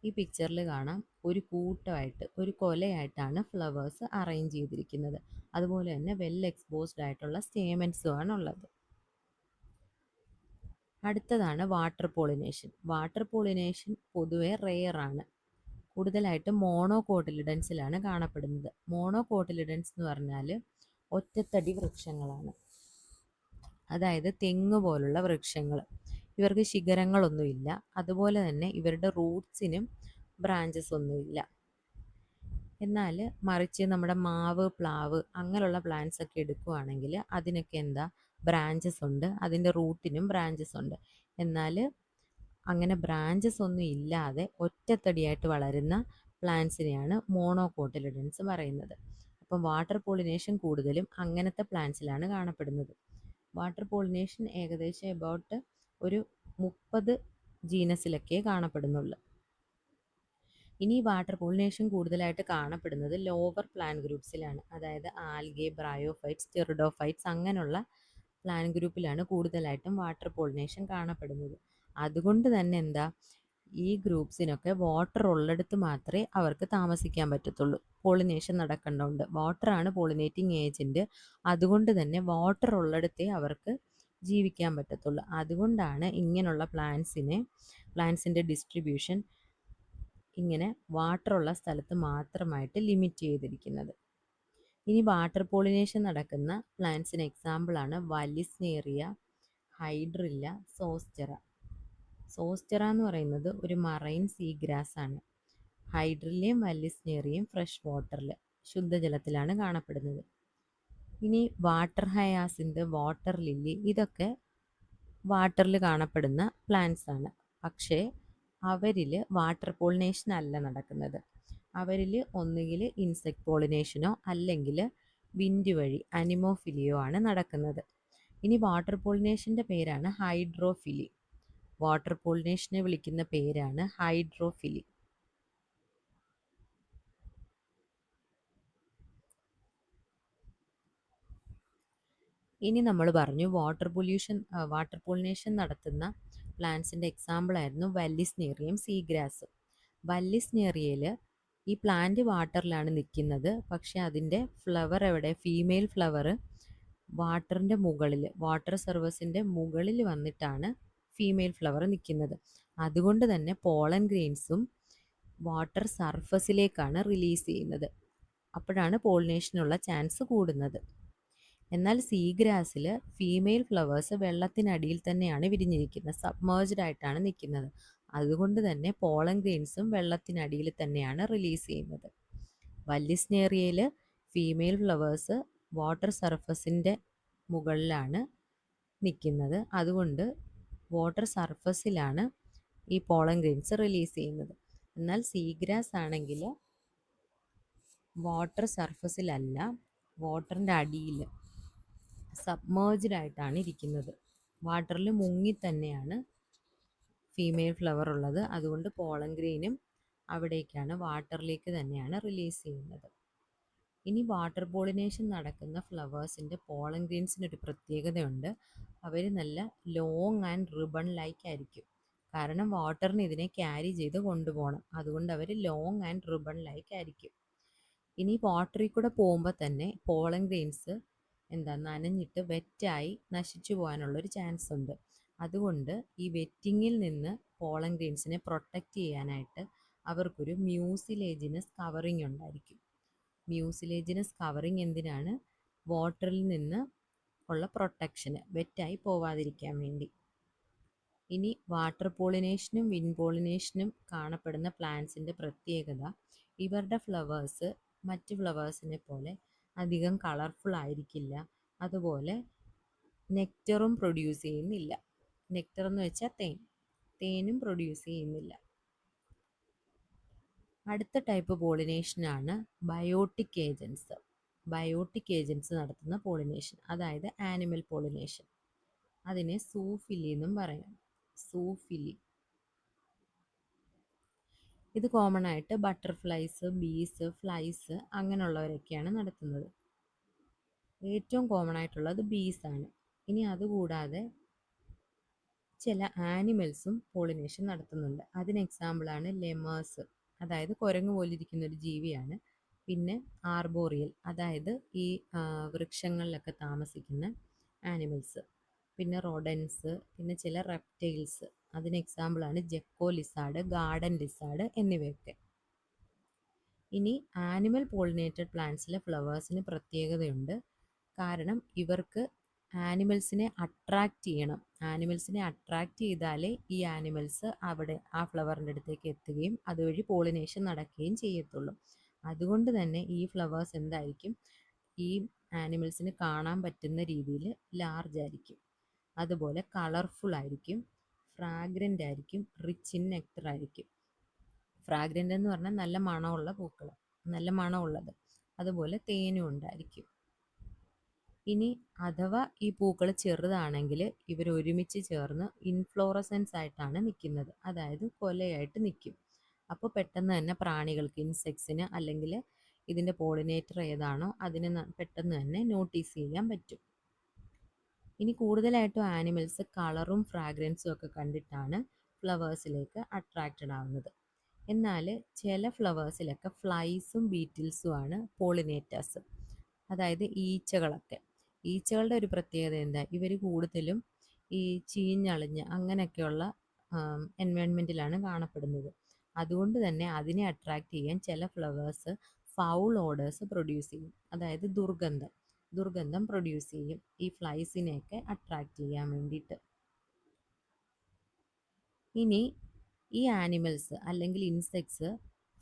ഈ പിക്ചറിൽ കാണാം ഒരു കൂട്ടമായിട്ട് ഒരു കൊലയായിട്ടാണ് ഫ്ലവേഴ്സ് അറേഞ്ച് ചെയ്തിരിക്കുന്നത്. അതുപോലെ തന്നെ വെൽ എക്സ്പോസ്ഡ് ആയിട്ടുള്ള സ്റ്റേമൻസും ആണുള്ളത്. അടുത്തതാണ് വാട്ടർ പോളിനേഷൻ. വാട്ടർ പോളിനേഷൻ പൊതുവെ റെയർ ആണ്. കൂടുതലായിട്ട് മോണോകോട്ടിലിഡൻസിലാണ് കാണപ്പെടുന്നത്. മോണോകോട്ടിലിഡൻസ് എന്ന് പറഞ്ഞാൽ ഒറ്റത്തടി വൃക്ഷങ്ങളാണ്. അതായത് തെങ്ങ് പോലുള്ള വൃക്ഷങ്ങൾ. ഇവർക്ക് ശിഖരങ്ങളൊന്നുമില്ല. അതുപോലെ തന്നെ ഇവരുടെ റൂട്ട്സിനും ബ്രാഞ്ചസ് ഒന്നുമില്ല. എന്നാൽ മറിച്ച് നമ്മുടെ മാവ്, പ്ലാവ് അങ്ങനെയുള്ള പ്ലാന്റ്സ് ഒക്കെ എടുക്കുകയാണെങ്കിൽ അതിനൊക്കെ എന്താ ബ്രാഞ്ചസ് ഉണ്ട്, അതിൻ്റെ റൂട്ടിനും ബ്രാഞ്ചസ് ഉണ്ട്. എന്നാൽ അങ്ങനെ ബ്രാഞ്ചസ് ഒന്നും ഇല്ലാതെ ഒറ്റത്തടിയായിട്ട് വളരുന്ന പ്ലാന്റ്സിനെയാണ് മോണോകോട്ടിലിഡൻസ് പറയുന്നത്. അപ്പം വാട്ടർ പോളിനേഷൻ കൂടുതലും അങ്ങനത്തെ പ്ലാന്റ്സിലാണ് കാണപ്പെടുന്നത്. വാട്ടർ പോളിനേഷൻ ഏകദേശം എബൌട്ട് ഒരു 30 ജീനസിലൊക്കെ കാണപ്പെടുന്നുള്ളൂ. ഇനി വാട്ടർ പോളിനേഷൻ കൂടുതലായിട്ട് കാണപ്പെടുന്നത് ലോവർ പ്ലാന്റ് ഗ്രൂപ്പ്സിലാണ്. അതായത് ആൽഗെ, ബ്രയോഫൈറ്റ്സ്, ടെറിഡോഫൈറ്റ്സ് അങ്ങനെയുള്ള പ്ലാന്റ് ഗ്രൂപ്പിലാണ് കൂടുതലായിട്ടും വാട്ടർ പോളിനേഷൻ കാണപ്പെടുന്നത്. അതുകൊണ്ട് തന്നെ എന്താ ഈ ഗ്രൂപ്പ്സിനൊക്കെ വാട്ടർ ഉള്ളിടത്ത് മാത്രമേ അവർക്ക് താമസിക്കാൻ പറ്റത്തുള്ളൂ. പോളിനേഷൻ നടക്കേണ്ടതുണ്ട്. വാട്ടറാണ് പോളിനേറ്റിംഗ് ഏജൻറ്റ്. അതുകൊണ്ട് തന്നെ വാട്ടർ ഉള്ളിടത്തേ അവർക്ക് ജീവിക്കാൻ പറ്റത്തുള്ളൂ. അതുകൊണ്ടാണ് ഇങ്ങനെയുള്ള പ്ലാന്റ്സിൻ്റെ ഡിസ്ട്രിബ്യൂഷൻ ഇങ്ങനെ വാട്ടറുള്ള സ്ഥലത്ത് മാത്രമായിട്ട് ലിമിറ്റ് ചെയ്തിരിക്കുന്നത്. ഇനി വാട്ടർ പോളിനേഷൻ നടക്കുന്ന പ്ലാന്റ്സിന് എക്സാമ്പിളാണ് വല്ലിസ്നേറിയ, ഹൈഡ്രില്ല, സോസ്റ്റെറ. സോസ്റ്റെറ എന്ന് പറയുന്നത് ഒരു മറൈൻ സീഗ്രാസ് ആണ്. ഹൈഡ്രില്ലയും വല്ലിസ്നേറിയയും ഫ്രഷ് വാട്ടറിൽ, ശുദ്ധജലത്തിലാണ് കാണപ്പെടുന്നത്. ഇനി വാട്ടർ ഹയാസിന്ത്, വാട്ടർ ലില്ലി ഇതൊക്കെ വാട്ടറിൽ കാണപ്പെടുന്ന പ്ലാന്റ്സ് ആണ്. പക്ഷേ അവരിൽ വാട്ടർ പോളിനേഷൻ അല്ല നടക്കുന്നത്. അവരിൽ ഒന്നുകിൽ ഇൻസെക്ട് പോളിനേഷനോ അല്ലെങ്കിൽ വിൻഡ് വഴി അനിമോഫിലിയോ ആണ് നടക്കുന്നത്. ഇനി വാട്ടർ പോളിനേഷൻ്റെ പേരാണ് ഹൈഡ്രോഫിലി. വാട്ടർ പോളിനേഷനെ വിളിക്കുന്ന പേരാണ് ഹൈഡ്രോഫിലി. ഇനി നമ്മൾ പറഞ്ഞു വാട്ടർ പോളിനേഷൻ നടത്തുന്ന പ്ലാന്റ്സിൻ്റെ എക്സാമ്പിളായിരുന്നു വല്ലിസ്നേറിയം സീഗ്രാസ്. വല്ലിസ്നേറിയയിൽ ഈ പ്ലാന്റ് വാട്ടറിലാണ് നിൽക്കുന്നത്, പക്ഷേ അതിൻ്റെ ഫ്ലവർ എവിടെ? ഫീമെയിൽ ഫ്ലവർ വാട്ടറിൻ്റെ മുകളിൽ, വാട്ടർ സർഫസിൻ്റെ മുകളിൽ വന്നിട്ടാണ് ഫീമെയിൽ ഫ്ലവർ നിൽക്കുന്നത്. അതുകൊണ്ട് തന്നെ പോളൻ ഗ്രെയിൻസും വാട്ടർ സർഫസിലേക്കാണ് റിലീസ് ചെയ്യുന്നത്. അപ്പോഴാണ് പോളിനേഷനുള്ള ചാൻസ് കൂടുന്നത്. എന്നാൽ സീഗ്രാസിൽ ഫീമെയിൽ ഫ്ലവേഴ്സ് വെള്ളത്തിനടിയിൽ തന്നെയാണ് വിരിഞ്ഞിരിക്കുന്നത്, സബ്മേർജ്ഡ് ആയിട്ടാണ് നിൽക്കുന്നത്. അതുകൊണ്ട് തന്നെ പോളൻ ഗ്രെയിൻസും വെള്ളത്തിനടിയിൽ തന്നെയാണ് റിലീസ് ചെയ്യുന്നത്. വല്ലിസ്നേറിയയിൽ ഫീമെയിൽ ഫ്ലവേഴ്സ് വാട്ടർ സർഫസിൻ്റെ മുകളിലാണ് നിൽക്കുന്നത്. അതുകൊണ്ട് വാട്ടർ സർഫസിലാണ് ഈ പോളൻ ഗ്രെയിൻസ് റിലീസ് ചെയ്യുന്നത്. എന്നാൽ സീഗ്രാസ് ആണെങ്കിൽ വാട്ടർ സർഫസിലല്ല, വാട്ടറിൻ്റെ അടിയിൽ സബ്മേർജ്ഡ് ആയിട്ടാണ് ഇരിക്കുന്നത്. വാട്ടറിൽ മുങ്ങി തന്നെയാണ് ഫീമെയിൽ ഫ്ലവർ ഉള്ളത്. അതുകൊണ്ട് പോളൻ ഗ്രെയിനും അവിടേക്കാണ്, വാട്ടറിലേക്ക് തന്നെയാണ് റിലീസ് ചെയ്യുന്നത്. ഇനി വാട്ടർ പോളിനേഷൻ നടക്കുന്ന ഫ്ലവേഴ്സിൻ്റെ പോളൻ ഗ്രെയിൻസിനൊരു പ്രത്യേകതയുണ്ട്. അവർ നല്ല ലോങ് ആൻഡ് റിബൺ ലൈക്ക് ആയിരിക്കും. കാരണം വാട്ടറിന് ഇതിനെ ക്യാരി ചെയ്ത് കൊണ്ടുപോകണം. അതുകൊണ്ട് അവർ ലോങ് ആൻഡ് റിബൺ ലൈക്ക് ആയിരിക്കും. ഇനി വാട്ടറിൽ കൂടെ പോകുമ്പോൾ തന്നെ പോളൻ ഗ്രെയിൻസ് നനഞ്ഞിട്ട് വെറ്റായി നശിച്ചു പോകാനുള്ളൊരു ചാൻസ് ഉണ്ട്. അതുകൊണ്ട് ഈ വെറ്റിങ്ങിൽ നിന്ന് പോളൻ ഗ്രെയിൻസിനെ പ്രൊട്ടക്റ്റ് ചെയ്യാനായിട്ട് അവർക്കൊരു മ്യൂസിലേജിനസ് കവറിങ് ഉണ്ടായിരിക്കും. മ്യൂസിലേജിനസ് കവറിങ് എന്തിനാണ്? വാട്ടറിൽ നിന്ന് ഉള്ള പ്രൊട്ടക്ഷന്, വെറ്റായി പോവാതിരിക്കാൻ വേണ്ടി. ഇനി വാട്ടർ പോളിനേഷനും വിൻഡ് പോളിനേഷനും കാണപ്പെടുന്ന പ്ലാന്റ്സിൻ്റെ പ്രത്യേകത, ഇവരുടെ ഫ്ലവേഴ്സ് മറ്റ് ഫ്ലവേഴ്സിനെ പോലെ അധികം കളർഫുൾ ആയിരിക്കില്ല. അതുപോലെ നെക്ടറും പ്രൊഡ്യൂസ് ചെയ്യുന്നില്ല. നെക്ടർ എന്ന് വെച്ചാൽ തേനും പ്രൊഡ്യൂസ് ചെയ്യുന്നില്ല. അടുത്ത ടൈപ്പ് പോളിനേഷനാണ് ബയോട്ടിക് ഏജൻസ്. ബയോട്ടിക് ഏജൻസ് നടത്തുന്ന പോളിനേഷൻ, അതായത് ആനിമൽ പോളിനേഷൻ. അതിനെ സൂഫിലി എന്നും പറയാം. സൂഫിലി. ഇത് കോമൺ ആയിട്ട് ബട്ടർഫ്ലൈസ്, ബീസ്, ഫ്ലൈസ് അങ്ങനെയുള്ളവരൊക്കെയാണ് നടത്തുന്നത്. ഏറ്റവും കോമൺ ആയിട്ടുള്ളത് ബീസ് ആണ്. ഇനി അതുകൂടാതെ ചില ആനിമൽസും പോളിനേഷൻ നടത്തുന്നുണ്ട്. അതിന് എക്സാമ്പിളാണ് ലെമേഴ്സ്, അതായത് കുരങ്ങ് പോലിരിക്കുന്ന ഒരു ജീവിയാണ്. പിന്നെ ആർബോറിയൽ, അതായത് ഈ വൃക്ഷങ്ങളിലൊക്കെ താമസിക്കുന്ന ആനിമൽസ്. പിന്നെ റോഡൻസ്, പിന്നെ ചില റെപ്റ്റൈൽസ്. അതിന് എക്സാമ്പിളാണ് ജെക്കോ ലിസാർഡ്, ഗാർഡൻ ലിസാർഡ് എന്നിവയൊക്കെ. ഇനി ആനിമൽ പോളിനേറ്റഡ് പ്ലാന്റ്സിലെ ഫ്ലവേഴ്സിന് പ്രത്യേകതയുണ്ട്. കാരണം ഇവർക്ക് ആനിമൽസിനെ അട്രാക്റ്റ് ചെയ്യണം. ആനിമൽസിനെ അട്രാക്റ്റ് ചെയ്താലേ ഈ ആനിമൽസ് അവിടെ ആ ഫ്ലവറിൻ്റെ അടുത്തേക്ക് എത്തുകയും അതുവഴി പോളിനേഷൻ നടക്കുകയും ചെയ്യത്തുള്ളൂ. അതുകൊണ്ട് തന്നെ ഈ ഫ്ലവേഴ്സ് എന്തായിരിക്കും? ഈ ആനിമൽസിന് കാണാൻ പറ്റുന്ന രീതിയിൽ ലാർജ് ആയിരിക്കും. അതുപോലെ കളർഫുൾ ആയിരിക്കും, ഫ്രാഗ്രൻ്റ് ആയിരിക്കും, റിച്ച് ഇൻ നെക്ടർ ആയിരിക്കും. ഫ്രാഗ്രൻ്റ് എന്ന് പറഞ്ഞാൽ നല്ല മണമുള്ള പൂക്കൾ, നല്ല മണമുള്ളത്. അതുപോലെ തേനും ഉണ്ടായിരിക്കും. ഇനി അഥവാ ഈ പൂക്കൾ ചെറുതാണെങ്കിൽ ഇവർ ഒരുമിച്ച് ചേർന്ന് ഇൻഫ്ലോറസൻസ് ആയിട്ടാണ് നിൽക്കുന്നത്, അതായത് കൊലയായിട്ട് നിൽക്കും. അപ്പോൾ പെട്ടെന്ന് തന്നെ പ്രാണികൾക്ക്, ഇൻസെക്ട്സിന് അല്ലെങ്കിൽ ഇതിൻ്റെ പോളിനേറ്റർ ഏതാണോ അതിന് പെട്ടെന്ന് തന്നെ നോട്ടീസ് ചെയ്യാൻ പറ്റും. ഇനി കൂടുതലായിട്ടും ആനിമൽസ് കളറും ഫ്രാഗ്രൻസും ഒക്കെ കണ്ടിട്ടാണ് ഫ്ലവേഴ്സിലേക്ക് അട്രാക്റ്റഡ് ആവുന്നത്. എന്നാൽ ചില ഫ്ലവേഴ്സിലൊക്കെ ഫ്ലൈസും ബീറ്റിൽസും ആണ് പോളിനേറ്റേഴ്സ്, അതായത് ഈച്ചകളൊക്കെ. ഈച്ചകളുടെ ഒരു പ്രത്യേകത എന്താ? ഇവർ കൂടുതലും ഈ ചീഞ്ഞളിഞ്ഞ് അങ്ങനെയൊക്കെയുള്ള എൻവയോൺമെൻറ്റിലാണ് കാണപ്പെടുന്നത്. അതുകൊണ്ട് തന്നെ അതിനെ അട്രാക്റ്റ് ചെയ്യാൻ ചില ഫ്ലവേഴ്സ് ഫൗൾ ഓഡേഴ്സ് പ്രൊഡ്യൂസ് ചെയ്യും, അതായത് ദുർഗന്ധം പ്രൊഡ്യൂസ് ചെയ്യും ഈ ഫ്ലൈസിനെയൊക്കെ അട്രാക്റ്റ് ചെയ്യാൻ വേണ്ടിയിട്ട്. ഇനി ഈ ആനിമൽസ് അല്ലെങ്കിൽ ഇൻസെക്ട്സ്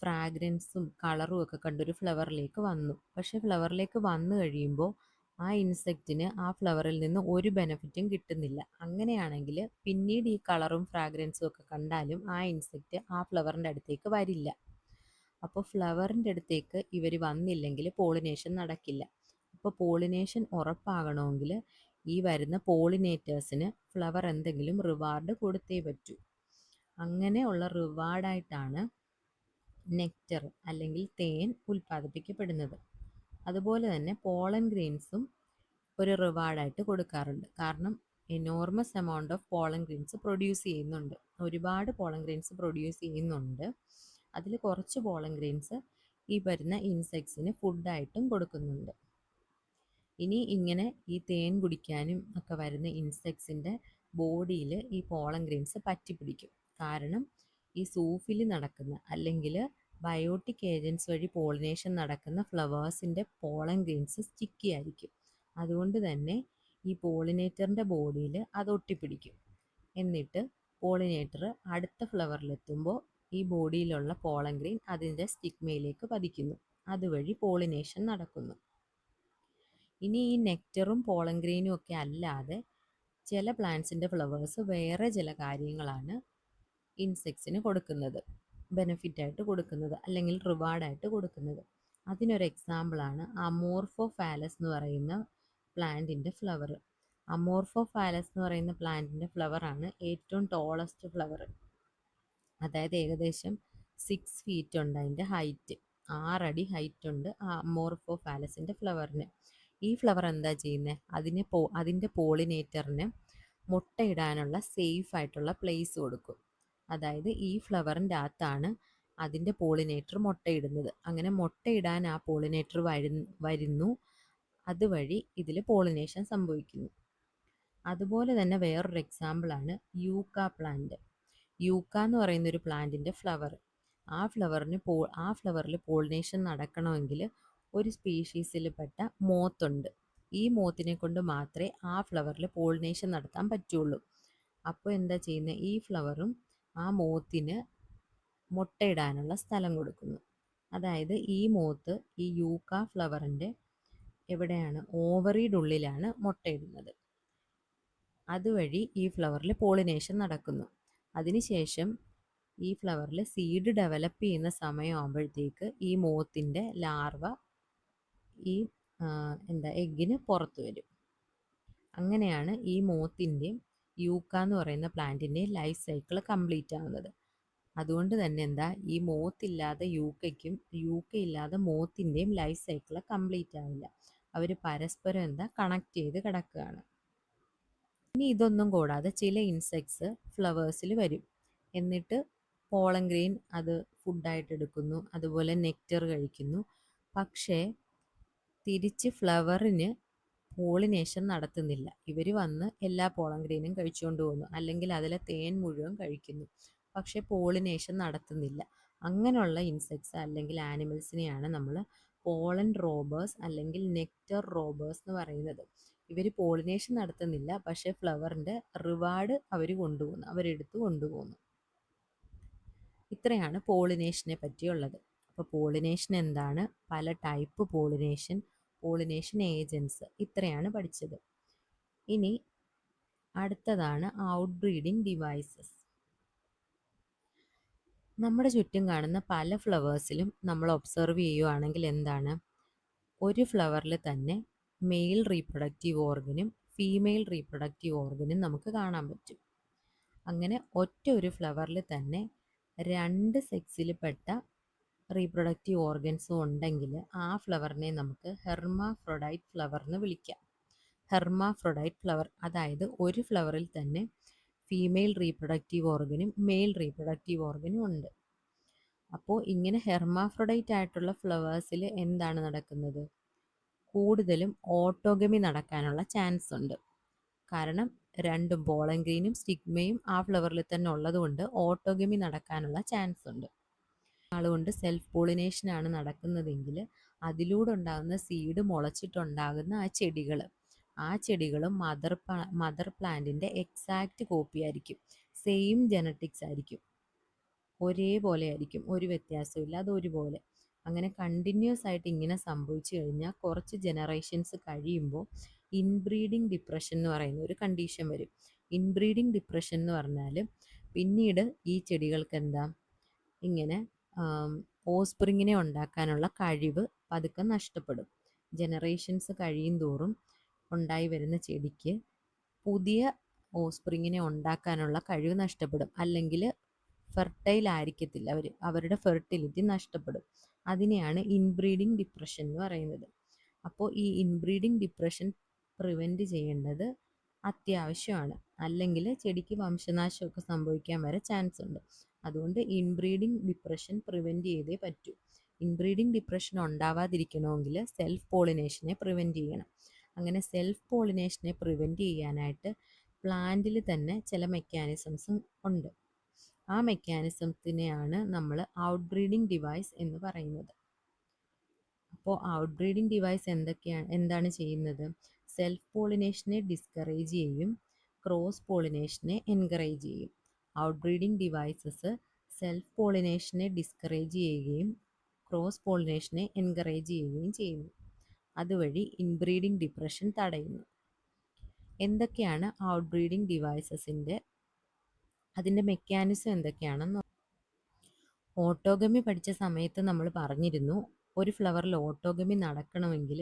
ഫ്രാഗ്രൻസും കളറും ഒക്കെ കണ്ടൊരു ഫ്ലവറിലേക്ക് വന്നു. പക്ഷേ ഫ്ലവറിലേക്ക് വന്നു കഴിയുമ്പോൾ ആ ഇൻസെക്റ്റിന് ആ ഫ്ലവറിൽ നിന്ന് ഒരു ബെനിഫിറ്റും കിട്ടുന്നില്ല. അങ്ങനെയാണെങ്കിൽ പിന്നീട് ഈ കളറും ഫ്രാഗ്രൻസും ഒക്കെ കണ്ടാലും ആ ഇൻസെക്റ്റ് ആ ഫ്ലവറിൻ്റെ അടുത്തേക്ക് വരില്ല. അപ്പോൾ ഫ്ലവറിൻ്റെ അടുത്തേക്ക് ഇവർ വന്നില്ലെങ്കിൽ പോളിനേഷൻ നടക്കില്ല. അപ്പോൾ പോളിനേഷൻ ഉറപ്പാകണമെങ്കിൽ ഈ വരുന്ന പോളിനേറ്റേഴ്സിന് ഫ്ലവർ എന്തെങ്കിലും റിവാർഡ് കൊടുത്തേ പറ്റൂ. അങ്ങനെയുള്ള റിവാർഡായിട്ടാണ് നെക്ടർ അല്ലെങ്കിൽ തേൻ ഉൽപ്പാദിപ്പിക്കപ്പെടുന്നത്. അതുപോലെ തന്നെ പോളൻ ഗ്രെയിൻസും ഒരു റിവാർഡായിട്ട് കൊടുക്കാറുണ്ട്. കാരണം enormous amount of pollen grains produce ചെയ്യുന്നുണ്ട്. ഒരുപാട് പോളൻ ഗ്രെയിൻസ് പ്രൊഡ്യൂസ് ചെയ്യുന്നുണ്ട്. അതിൽ കുറച്ച് പോളൻ ഗ്രെയിൻസ് ഈ വരുന്ന ഇൻസെക്ട്സിന് ഫുഡായിട്ടും കൊടുക്കുന്നുണ്ട്. ഇനി ഇങ്ങനെ ഈ തേൻ കുടിക്കാനും ഒക്കെ വരുന്ന ഇൻസെക്ട്സിൻ്റെ ബോഡിയിൽ ഈ പോളൻ ഗ്രെയിൻസ് പറ്റിപ്പിടിക്കും. കാരണം ഈ സൂഫിൽ നടക്കുന്ന അല്ലെങ്കിൽ ബയോട്ടിക് ഏജൻസ് വഴി പോളിനേഷൻ നടക്കുന്ന ഫ്ലവേഴ്സിൻ്റെ പോളൻ ഗ്രെയിൻസ് സ്റ്റിക്കി ആയിരിക്കും. അതുകൊണ്ട് തന്നെ ഈ പോളിനേറ്ററിൻ്റെ ബോഡിയിൽ അത് ഒട്ടിപ്പിടിക്കും. എന്നിട്ട് പോളിനേറ്റർ അടുത്ത ഫ്ലവറിലെത്തുമ്പോൾ ഈ ബോഡിയിലുള്ള പോളൻ ഗ്രെയിൻ അതിൻ്റെ സ്റ്റിഗ്മയിലേക്ക് പതിക്കുന്നു. അതുവഴി പോളിനേഷൻ നടക്കുന്നു. ഇനി ഈ നെക്ടറും പോളൻ ഗ്രെയിനും ഒക്കെ അല്ലാതെ ചില പ്ലാന്റ്സിൻ്റെ ഫ്ലവേഴ്സ് വേറെ ചില കാര്യങ്ങളാണ് ഇൻസെക്ട്സിന് കൊടുക്കുന്നത്, ബെനിഫിറ്റായിട്ട് കൊടുക്കുന്നത് അല്ലെങ്കിൽ റിവാർഡായിട്ട് കൊടുക്കുന്നത്. അതിനൊരു എക്സാമ്പിളാണ് അമോർഫോഫാലസ് എന്ന് പറയുന്ന പ്ലാന്റിൻ്റെ ഫ്ലവർ. അമോർഫോഫാലസ് എന്ന് പറയുന്ന പ്ലാന്റിൻ്റെ ഫ്ലവറാണ് ഏറ്റവും ടോളസ്റ്റ് ഫ്ലവർ. അതായത് ഏകദേശം 6 ഫീറ്റ് ഉണ്ട് അതിൻ്റെ ഹൈറ്റ്. 6 അടി ഹൈറ്റ് ഉണ്ട് ആ അമോർഫോഫാലസിൻ്റെ ഫ്ലവറിന്. ഈ ഫ്ലവർ എന്താ ചെയ്യുന്നത്? അതിൻ്റെ പോളിനേറ്ററിന് മുട്ടയിടാനുള്ള സേഫ് ആയിട്ടുള്ള പ്ലേസ് കൊടുക്കും. അതായത് ഈ ഫ്ലവറിൻ്റെ അകത്താണ് അതിൻ്റെ പോളിനേറ്റർ മുട്ടയിടുന്നത്. അങ്ങനെ മുട്ടയിടാൻ ആ പോളിനേറ്റർ വരുന്നു. അതുവഴി ഇതിൽ പോളിനേഷൻ സംഭവിക്കുന്നു. അതുപോലെ തന്നെ വേറൊരു എക്സാമ്പിളാണ് യൂക്ക പ്ലാന്റ്. യൂക്ക എന്ന് പറയുന്ന ഒരു പ്ലാന്റിൻ്റെ ഫ്ലവർ. ആ ഫ്ലവറിൽ പോളിനേഷൻ നടക്കണമെങ്കിൽ ഒരു സ്പീഷീസിൽപ്പെട്ട മോത്തുണ്ട്. ഈ മോത്തിനെ കൊണ്ട് മാത്രമേ ആ ഫ്ലവറിൽ പോളിനേഷൻ നടത്താൻ പറ്റുള്ളൂ. അപ്പോൾ എന്താ ചെയ്യുന്നത്? ഈ ഫ്ലവറും ആ മോത്തിന് മുട്ടയിടാനുള്ള സ്ഥലം കൊടുക്കുന്നു. അതായത് ഈ മോത്ത് ഈ യൂക്ക ഫ്ലവറിൻ്റെ എവിടെയാണ്? ഓവറിയുടെ ഉള്ളിലാണ് മുട്ടയിടുന്നത്. അതുവഴി ഈ ഫ്ലവറിൽ പോളിനേഷൻ നടക്കുന്നു. അതിനുശേഷം ഈ ഫ്ലവറിൽ സീഡ് ഡെവലപ്പ് ചെയ്യുന്ന സമയമാകുമ്പോഴത്തേക്ക് ഈ മോത്തിൻ്റെ ലാർവ ഈ എഗ്ഗിന് പുറത്തു വരും. അങ്ങനെയാണ് ഈ മോത്തിൻ്റെയും യൂക്ക എന്ന് പറയുന്ന പ്ലാന്റിൻ്റെയും ലൈഫ് സൈക്കിൾ കംപ്ലീറ്റ് ആവുന്നത്. അതുകൊണ്ട് തന്നെ ഈ മോത്തില്ലാതെ യൂക്കയ്ക്കും യൂക്കയില്ലാതെ മോത്തിൻ്റെയും ലൈഫ് സൈക്കിൾ കംപ്ലീറ്റ് ആവില്ല. അവർ പരസ്പരം കണക്ട് ചെയ്ത് കിടക്കുകയാണ്. ഇനി ഇതൊന്നും കൂടാതെ ചില ഇൻസെക്ട്സ് ഫ്ലവേഴ്സിൽ വരും. എന്നിട്ട് പോളൻ ഗ്രെയിൻ അത് ഫുഡായിട്ട് എടുക്കുന്നു, അതുപോലെ നെക്ടർ കഴിക്കുന്നു. പക്ഷേ തിരിച്ച് ഫ്ലവറിന് പോളിനേഷൻ നടത്തുന്നില്ല. ഇവർ വന്ന് എല്ലാ പോളൻ ഗ്രെയിനും കഴിച്ചുകൊണ്ട് പോകുന്നു, അല്ലെങ്കിൽ അതിലെ തേൻ മുഴുവൻ കഴിക്കുന്നു. പക്ഷേ പോളിനേഷൻ നടത്തുന്നില്ല. അങ്ങനെയുള്ള ഇൻസെക്ട്സ് അല്ലെങ്കിൽ ആനിമൽസിനെയാണ് നമ്മൾ പോളൻ റോബേഴ്സ് അല്ലെങ്കിൽ നെക്ടർ റോബേഴ്സ് എന്ന് പറയുന്നത്. ഇവർ പോളിനേഷൻ നടത്തുന്നില്ല, പക്ഷേ ഫ്ലവറിൻ്റെ റിവാർഡ് അവരെടുത്ത് കൊണ്ടുപോകുന്നു. ഇത്രയാണ് പോളിനേഷനെ പറ്റിയുള്ളത്. അപ്പോൾ പോളിനേഷൻ എന്താണ്, പല ടൈപ്പ് പോളിനേഷൻ ഏജൻസ്, ഇത്രയാണ് പഠിച്ചത്. ഇനി അടുത്തതാണ് ഔട്ട് ബ്രീഡിംഗ് ഡിവൈസസ്. നമ്മുടെ ചുറ്റും കാണുന്ന പല ഫ്ലവേഴ്സിലും നമ്മൾ ഒബ്സർവ് ചെയ്യുകയാണെങ്കിൽ ഒരു ഫ്ലവറിൽ തന്നെ മെയിൽ റീപ്രൊഡക്റ്റീവ് ഓർഗനും ഫീമെയിൽ റീപ്രൊഡക്റ്റീവ് ഓർഗനും നമുക്ക് കാണാൻ പറ്റും. അങ്ങനെ ഒരു ഫ്ലവറിൽ തന്നെ 2 സെക്സിൽപ്പെട്ട റീപ്രൊഡക്റ്റീവ് ഓർഗൻസും ഉണ്ടെങ്കിൽ ആ ഫ്ലവറിനെ നമുക്ക് ഹെർമാഫ്രൊഡൈറ്റ് ഫ്ലവർ എന്ന് വിളിക്കാം. ഹെർമാഫ്രൊഡൈറ്റ് ഫ്ലവർ, അതായത് ഒരു ഫ്ലവറിൽ തന്നെ ഫീമെയിൽ റീപ്രൊഡക്റ്റീവ് ഓർഗനും മെയിൽ റീപ്രൊഡക്റ്റീവ് ഓർഗനും ഉണ്ട്. അപ്പോൾ ഇങ്ങനെ ഹെർമാഫ്രൊഡൈറ്റ് ആയിട്ടുള്ള ഫ്ലവേഴ്സിൽ എന്താണ് നടക്കുന്നത്? കൂടുതലും ഓട്ടോഗമി നടക്കാനുള്ള ചാൻസ് ഉണ്ട്. കാരണം രണ്ടും പോളൻ ഗ്രെയിനും സ്റ്റിഗ്മയും ആ ഫ്ലവറിൽ തന്നെ ഉള്ളതുകൊണ്ട് ഓട്ടോഗമി നടക്കാനുള്ള ചാൻസ് ഉണ്ട്. ആളുകൊണ്ട് സെൽഫ് പോളിനേഷനാണ് നടക്കുന്നതെങ്കിൽ അതിലൂടെ ഉണ്ടാകുന്ന സീഡ് മുളച്ചിട്ടുണ്ടാകുന്ന ആ ചെടികളും മദർ പ്ലാന്റിൻ്റെ എക്സാക്റ്റ് കോപ്പി ആയിരിക്കും. സെയിം ജനറ്റിക്സ് ആയിരിക്കും, ഒരേപോലെ ആയിരിക്കും, ഒരു വ്യത്യാസമില്ല, അത് ഒരുപോലെ. അങ്ങനെ കണ്ടിന്യൂസ് ആയിട്ട് ഇങ്ങനെ സംഭവിച്ചു കഴിഞ്ഞാൽ കുറച്ച് ജനറേഷൻസ് കഴിയുമ്പോൾ ഇൻബ്രീഡിങ് ഡിപ്രഷൻ എന്ന് പറയുന്ന ഒരു കണ്ടീഷൻ വരും. ഇൻബ്രീഡിങ് ഡിപ്രഷൻ എന്ന് പറഞ്ഞാൽ പിന്നീട് ഈ ചെടികൾക്ക് ഇങ്ങനെ ഓസ്പ്രിങ്ങിനെ ഉണ്ടാക്കാനുള്ള കഴിവ് പതുക്കെ നഷ്ടപ്പെടും. ജനറേഷൻസ് കഴിയും തോറും ഉണ്ടായി വരുന്ന ചെടിക്ക് പുതിയ ഓസ്പ്രിങ്ങിനെ ഉണ്ടാക്കാനുള്ള കഴിവ് നഷ്ടപ്പെടും, അല്ലെങ്കിൽ ഫെർട്ടൈൽ ആയിരിക്കത്തില്ല, അവരുടെ ഫെർട്ടിലിറ്റി നഷ്ടപ്പെടും. അതിനെയാണ് ഇൻബ്രീഡിങ് ഡിപ്രഷൻ എന്ന് പറയുന്നത്. അപ്പോൾ ഈ ഇൻബ്രീഡിങ് ഡിപ്രഷൻ പ്രിവെൻറ്റ് ചെയ്യേണ്ടത് അത്യാവശ്യമാണ്. അല്ലെങ്കിൽ ചെടിക്ക് വംശനാശമൊക്കെ സംഭവിക്കാൻ വരെ ചാൻസ് ഉണ്ട്. അതുകൊണ്ട് ഇൻബ്രീഡിംഗ് ഡിപ്രഷൻ പ്രിവെൻറ്റ് ചെയ്തേ പറ്റൂ. ഇൻബ്രീഡിംഗ് ഡിപ്രഷൻ ഉണ്ടാവാതിരിക്കണമെങ്കിൽ സെൽഫ് പോളിനേഷനെ പ്രിവെൻറ്റ് ചെയ്യണം. അങ്ങനെ സെൽഫ് പോളിനേഷനെ പ്രിവെൻറ്റ് ചെയ്യാനായിട്ട് പ്ലാന്റിൽ തന്നെ ചില മെക്കാനിസംസും ഉണ്ട്. ആ മെക്കാനിസത്തിനെയാണ് നമ്മൾ ഔട്ട് ബ്രീഡിംഗ് ഡിവൈസ് എന്ന് പറയുന്നത്. അപ്പോൾ ഔട്ട് ബ്രീഡിംഗ് ഡിവൈസ് എന്താണ് ചെയ്യുന്നത്? സെൽഫ് പോളിനേഷനെ ഡിസ്കറേജ് ചെയ്യും, ക്രോസ് പോളിനേഷനെ എൻകറേജ് ചെയ്യും. ഔട്ട് ബ്രീഡിംഗ് ഡിവൈസസ് സെൽഫ് പോളിനേഷനെ ഡിസ്കറേജ് ചെയ്യുകയും ക്രോസ് പോളിനേഷനെ എൻകറേജ് ചെയ്യുകയും ചെയ്യുന്നു. അതുവഴി ഇൻബ്രീഡിംഗ് ഡിപ്രഷൻ തടയുന്നു. എന്തൊക്കെയാണ് ഔട്ട് ബ്രീഡിംഗ് ഡിവൈസസിൻ്റെ അതിൻ്റെ മെക്കാനിസം എന്തൊക്കെയാണെന്ന്? ഓട്ടോഗമി പഠിച്ച സമയത്ത് നമ്മൾ പറഞ്ഞിരുന്നു, ഒരു ഫ്ലവറിൽ ഓട്ടോഗമി നടക്കണമെങ്കിൽ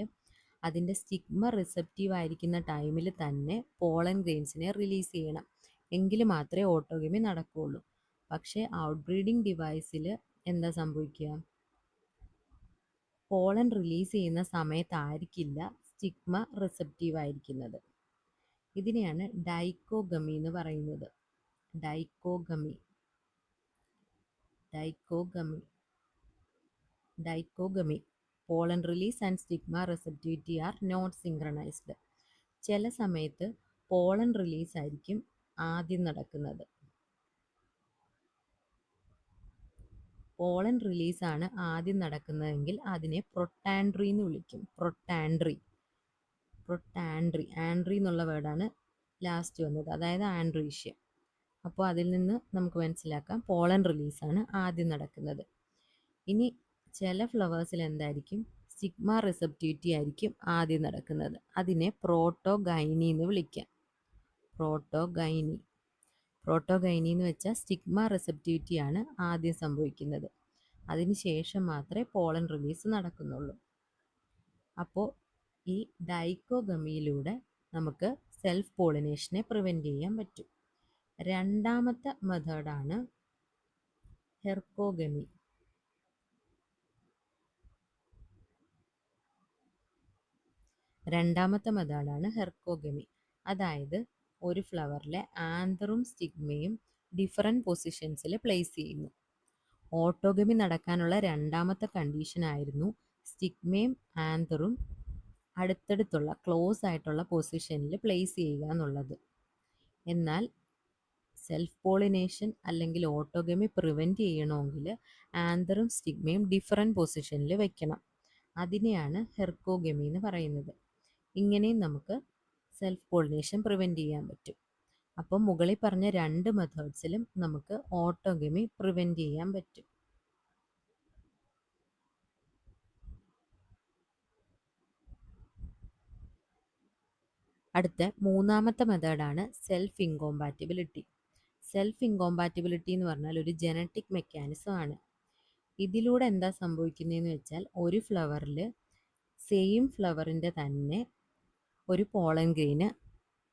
അതിൻ്റെ സ്റ്റിഗ്മ റിസപ്റ്റീവ് ആയിരിക്കുന്ന ടൈമിൽ തന്നെ പോളൻ ഗ്രെയിൻസിനെ റിലീസ് ചെയ്യണം, എങ്കിൽ മാത്രമേ ഓട്ടോഗമി നടക്കുകയുള്ളൂ. പക്ഷേ ഔട്ട് ബ്രീഡിംഗ് ഡിവൈസിൽ എന്താ സംഭവിക്കുക? പോളൻ റിലീസ് ചെയ്യുന്ന സമയത്തായിരിക്കില്ല സ്റ്റിഗ്മ റിസപ്റ്റീവ് ആയിരിക്കുന്നത്. ഇതിനെയാണ് ഡൈക്കോഗമി എന്ന് പറയുന്നത്. Dichogamy pollen release and stigma receptivity are not synchronised. ചില സമയത്ത് പോളൻ റിലീസ് ആയിരിക്കും ആദ്യം നടക്കുന്നത്. പോളൻ റിലീസാണ് ആദ്യം നടക്കുന്നതെങ്കിൽ അതിനെ പ്രൊട്ടാൻഡ്രി എന്ന് വിളിക്കും. പ്രൊട്ടാൻഡ്രി ആൻഡ്രി എന്നുള്ള വേർഡാണ് ലാസ്റ്റ് വന്നത്, അതായത് ആൻഡ്രീഷ്യ. അപ്പോൾ അതിൽ നിന്ന് നമുക്ക് മനസ്സിലാക്കാം പോളൻ റിലീസാണ് ആദ്യം നടക്കുന്നത്. ഇനി ചില ഫ്ലവേഴ്സിൽ എന്തായിരിക്കും? സ്റ്റിഗ്മ റിസപ്റ്റിവിറ്റി ആയിരിക്കും ആദ്യം നടക്കുന്നത്. അതിനെ പ്രോട്ടോഗൈനി എന്ന് വിളിക്കാം. പ്രോട്ടോഗൈനി എന്ന് വെച്ചാൽ സ്റ്റിഗ്മ റിസപ്റ്റിവിറ്റിയാണ് ആദ്യം സംഭവിക്കുന്നത്. അതിനുശേഷം മാത്രമേ പോളൻ റിലീസ് നടക്കുന്നുള്ളൂ. അപ്പോൾ ഈ ഡൈക്കോഗമിയിലൂടെ നമുക്ക് സെൽഫ് പോളിനേഷനെ പ്രിവെൻറ്റ് ചെയ്യാൻ പറ്റും. രണ്ടാമത്തെ മെത്തേഡാണ് ഹെർക്കോഗമി. അതായത് ഒരു ഫ്ലവറിലെ ആന്തറും സ്റ്റിഗ്മയും ഡിഫറെൻറ്റ് പൊസിഷൻസിൽ പ്ലേസ് ചെയ്യുന്നു. ഓട്ടോഗമി നടക്കാനുള്ള രണ്ടാമത്തെ കണ്ടീഷനായിരുന്നു സ്റ്റിഗ്മയും ആന്തറും അടുത്തടുത്തുള്ള ക്ലോസ് ആയിട്ടുള്ള പൊസിഷനിൽ പ്ലേസ് ചെയ്യുക എന്നുള്ളത്. എന്നാൽ സെൽഫ് പോളിനേഷൻ അല്ലെങ്കിൽ ഓട്ടോഗമി പ്രിവെൻറ്റ് ചെയ്യണമെങ്കിൽ ആന്തറും സ്റ്റിഗ്മയും ഡിഫറെൻറ്റ് പൊസിഷനിൽ വെക്കണം. അതിനെയാണ് ഹെർക്കോഗമി എന്ന് പറയുന്നത്. ഇങ്ങനെയും നമുക്ക് സെൽഫ് പോളിനേഷൻ പ്രിവെൻറ്റ് ചെയ്യാൻ പറ്റും. അപ്പോൾ മുകളിൽ പറഞ്ഞ രണ്ട് മെത്തേഡ്സിലും നമുക്ക് ഓട്ടോഗമി പ്രിവെൻറ്റ് ചെയ്യാൻ പറ്റും. അടുത്ത മൂന്നാമത്തെ മെത്തേഡാണ് സെൽഫ് ഇൻകോമ്പാറ്റിബിലിറ്റി. സെൽഫ് ഇൻകോമ്പാറ്റിബിലിറ്റി എന്ന് പറഞ്ഞാൽ ഒരു ജനറ്റിക് മെക്കാനിസം ആണ്. ഇതിലൂടെ എന്താ സംഭവിക്കുന്നതെന്ന് വെച്ചാൽ ഒരു ഫ്ലവറിൽ സെയിം ഫ്ലവറിൻ്റെ തന്നെ ഒരു പോളൻ ഗ്രെയിന്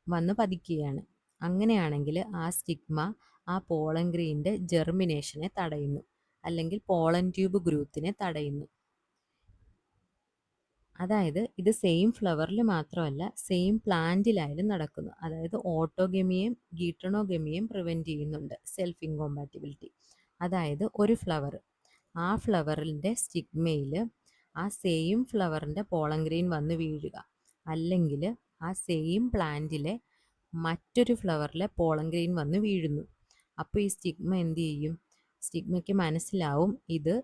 വന്ന് പതിക്കുകയാണ്. അങ്ങനെയാണെങ്കിൽ ആ സ്റ്റിഗ്മ ആ പോളൻ ഗ്രെയിനിൻ്റെ ജെർമിനേഷനെ തടയുന്നു, അല്ലെങ്കിൽ പോളൻ ട്യൂബ് ഗ്രോത്തിനെ തടയുന്നു. അതായത് ഇത് സെയിം ഫ്ലവറിൽ മാത്രമല്ല സെയിം പ്ലാന്റിലായാലും നടക്കുന്നു. അതായത് ഓട്ടോഗമിയും ഗീട്ടണോഗമിയും പ്രിവെൻറ്റ് ചെയ്യുന്നുണ്ട് സെൽഫ് ഇൻകോമ്പാറ്റിബിലിറ്റി. അതായത് ഒരു ഫ്ലവർ, ആ ഫ്ലവറിൻ്റെ സ്റ്റിഗ്മയിൽ ആ സെയിം ഫ്ലവറിൻ്റെ പോളൻ ഗ്രെയിൻ വന്ന് വീഴുക, അല്ലെങ്കിൽ ആ സെയിം പ്ലാന്റിലെ മറ്റൊരു ഫ്ലവറിലെ പോളൻ ഗ്രെയിൻ വന്ന് വീഴുന്നു. അപ്പോൾ ഈ സ്റ്റിഗ്മ എന്ത് ചെയ്യും? സ്റ്റിഗ്മയ്ക്ക് മനസ്സിലാവും ഇത്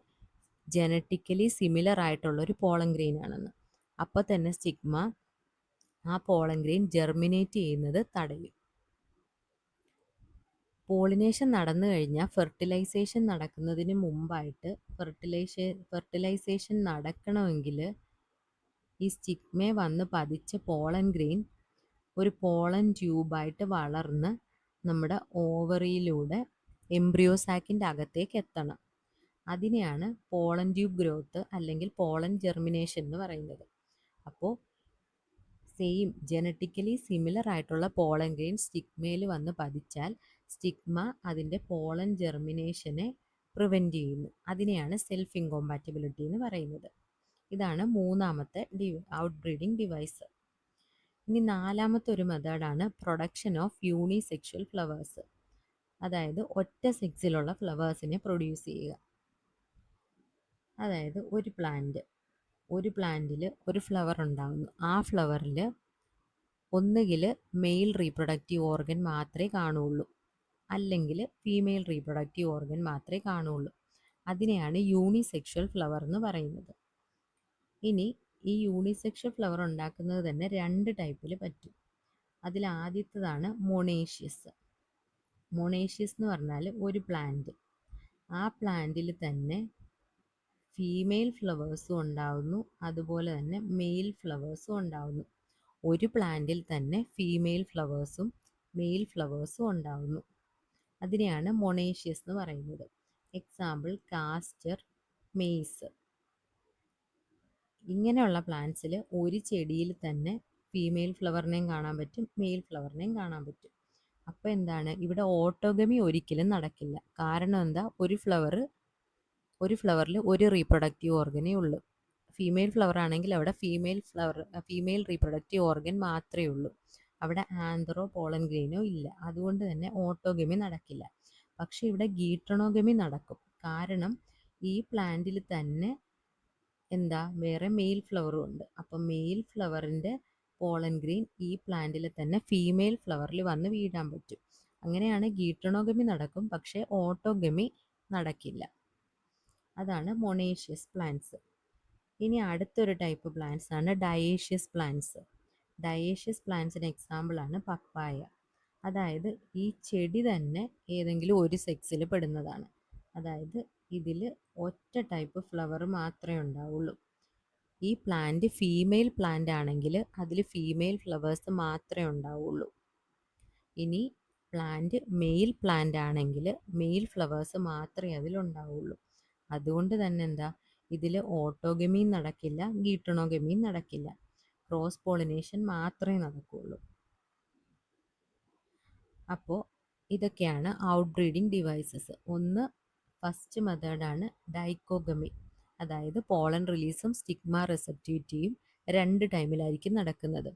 ജനറ്റിക്കലി സിമിലർ ആയിട്ടുള്ളൊരു പോളൻ ഗ്രെയിൻ ആണെന്ന്. അപ്പോൾ തന്നെ സ്റ്റിഗ്മ ആ പോളൻ ഗ്രെയിൻ ജെർമിനേറ്റ് ചെയ്യുന്നത് തടയും. പോളിനേഷൻ നടന്നു കഴിഞ്ഞാൽ ഫെർട്ടിലൈസേഷൻ നടക്കുന്നതിന് മുമ്പായിട്ട് ഫെർട്ടിലൈസേഷൻ നടക്കണമെങ്കിൽ ഈ സ്റ്റിഗ്മയെ വന്ന് പതിച്ച പോളൻ ഗ്രെയിൻ ഒരു പോളൻ ട്യൂബായിട്ട് വളർന്ന് നമ്മുടെ ഓവറിയിലൂടെ എംബ്രിയോസാക്കിൻ്റെ അകത്തേക്ക് എത്തണം. അതിനെയാണ് പോളൻ ട്യൂബ് ഗ്രോത്ത് അല്ലെങ്കിൽ പോളൻ ജെർമിനേഷൻ എന്ന് പറയുന്നത്. അപ്പോൾ സെയിം ജനറ്റിക്കലി സിമിലർ ആയിട്ടുള്ള പോളൻ ഗ്രെയിൻ സ്റ്റിഗ്മയിൽ വന്ന് പതിച്ചാൽ സ്റ്റിഗ്മ അതിൻ്റെ പോളൻ ജെർമിനേഷനെ പ്രിവെൻറ്റ് ചെയ്യുന്നു. അതിനെയാണ് സെൽഫ് ഇൻകോമ്പാറ്റിബിലിറ്റി എന്ന് പറയുന്നത്. ഇതാണ് മൂന്നാമത്തെ ഔട്ട് ബ്രീഡിംഗ് ഡിവൈസ്. ഇനി നാലാമത്തെ ഒരു മെത്തേഡാണ് പ്രൊഡക്ഷൻ ഓഫ് യൂണിസെക്ഷൽ ഫ്ലവേഴ്സ്. അതായത് ഒറ്റ സെക്സിലുള്ള ഫ്ലവേഴ്സിനെ പ്രൊഡ്യൂസ് ചെയ്യുക. അതായത് ഒരു പ്ലാന്റിൽ ഒരു ഫ്ലവർ ഉണ്ടാകുന്നു. ആ ഫ്ലവറിൽ ഒന്നുകിൽ മെയിൽ റീപ്രൊഡക്റ്റീവ് ഓർഗൻ മാത്രമേ കാണുകയുള്ളൂ, അല്ലെങ്കിൽ ഫീമെയിൽ റീപ്രൊഡക്റ്റീവ് ഓർഗൻ മാത്രമേ കാണുകയുള്ളൂ. അതിനെയാണ് യൂണിസെക്ഷൽ ഫ്ലവർ എന്ന് പറയുന്നത്. ഇനി ഈ യൂണിസെക്ഷൽ ഫ്ലവർ ഉണ്ടാക്കുന്നത് തന്നെ 2 ടൈപ്പിൽ പറ്റും. അതിൽ ആദ്യത്തേതാണ് മൊണേഷ്യസ്. മൊണേഷ്യസ് എന്ന് പറഞ്ഞാൽ ഒരു പ്ലാന്റ്, ആ പ്ലാന്റിൽ തന്നെ ഫീമെയിൽ ഫ്ലവേഴ്സും ഉണ്ടാവുന്നു, അതുപോലെ തന്നെ മെയിൽ ഫ്ലവേഴ്സും ഉണ്ടാവുന്നു. ഒരു പ്ലാന്റിൽ തന്നെ ഫീമെയിൽ ഫ്ലവേഴ്സും മെയിൽ ഫ്ലവേഴ്സും ഉണ്ടാവുന്നു. അതിനെയാണ് മൊണേഷ്യസ് എന്ന് പറയുന്നത്. Example castor, maize. ഇങ്ങനെയുള്ള പ്ലാന്റ്സിൽ ഒരു ചെടിയിൽ തന്നെ ഫീമെയിൽ ഫ്ലവറിനെയും കാണാൻ പറ്റും, മെയിൽ ഫ്ലവറിനെയും കാണാൻ പറ്റും. അപ്പോൾ എന്താണ്, ഇവിടെ ഓട്ടോഗമി ഒരിക്കലും നടക്കില്ല. കാരണം എന്താ, ഒരു ഫ്ലവറിൽ ഒരു റീപ്രൊഡക്റ്റീവ് ഓർഗനേ ഉള്ളൂ. ഫീമെയിൽ ഫ്ലവർ ആണെങ്കിൽ അവിടെ ഫീമെയിൽ റീപ്രൊഡക്റ്റീവ് ഓർഗൻ മാത്രമേ ഉള്ളൂ. അവിടെ ആന്ത്രോ പോളൻ ഗ്രെയിനോ ഇല്ല. അതുകൊണ്ട് തന്നെ ഓട്ടോഗമി നടക്കില്ല. പക്ഷെ ഇവിടെ ഗീട്രണോഗമി നടക്കും. കാരണം ഈ പ്ലാന്റിൽ തന്നെ വേറെ മെയിൽ ഫ്ലവറും ഉണ്ട്. അപ്പം മെയിൽ ഫ്ലവറിൻ്റെ പോളൻ ഗ്രെയിൻ ഈ പ്ലാന്റിൽ തന്നെ ഫീമെയിൽ ഫ്ലവറിൽ വന്ന് വീഴാൻ പറ്റും. അങ്ങനെയാണ് ഗീട്രണോഗമി നടക്കും, പക്ഷേ ഓട്ടോഗമി നടക്കില്ല. അതാണ് മൊണേഷ്യസ് പ്ലാന്റ്സ്. ഇനി അടുത്തൊരു ടൈപ്പ് പ്ലാന്റ്സ് ആണ് ഡയേഷ്യസ് പ്ലാന്റ്സ്. ഡയേഷ്യസ് പ്ലാന്റ്സിന് എക്സാമ്പിളാണ് പപ്പായ. അതായത് ഈ ചെടി തന്നെ ഏതെങ്കിലും ഒരു സെക്സിൽ പെടുന്നതാണ്. അതായത് ഇതിൽ ഒറ്റ ടൈപ്പ് ഫ്ലവർ മാത്രമേ ഉണ്ടാവുള്ളൂ. ഈ പ്ലാന്റ് ഫീമെയിൽ പ്ലാന്റ് ആണെങ്കിൽ അതിൽ ഫീമെയിൽ ഫ്ലവേഴ്സ് മാത്രമേ ഉണ്ടാവുള്ളൂ. ഇനി പ്ലാന്റ് മെയിൽ പ്ലാന്റ് ആണെങ്കിൽ മെയിൽ ഫ്ലവേഴ്സ് മാത്രമേ അതിലുണ്ടാവുള്ളൂ. അതുകൊണ്ട് തന്നെ ഇതിൽ ഓട്ടോഗമിയും നടക്കില്ല, ഗീട്ടണോഗമിയും നടക്കില്ല. ക്രോസ് പോളിനേഷൻ മാത്രമേ നടക്കുകയുള്ളൂ. അപ്പോൾ ഇതൊക്കെയാണ് ഔട്ട് ബ്രീഡിംഗ് ഡിവൈസസ്. ഫസ്റ്റ് മെത്തേഡാണ് ഡൈക്കോഗമി. അതായത് പോളൻ റിലീസും സ്റ്റിഗ്മ റിസപ്റ്റിവിറ്റിയും 2 ടൈമിലായിരിക്കും നടക്കുന്നത്.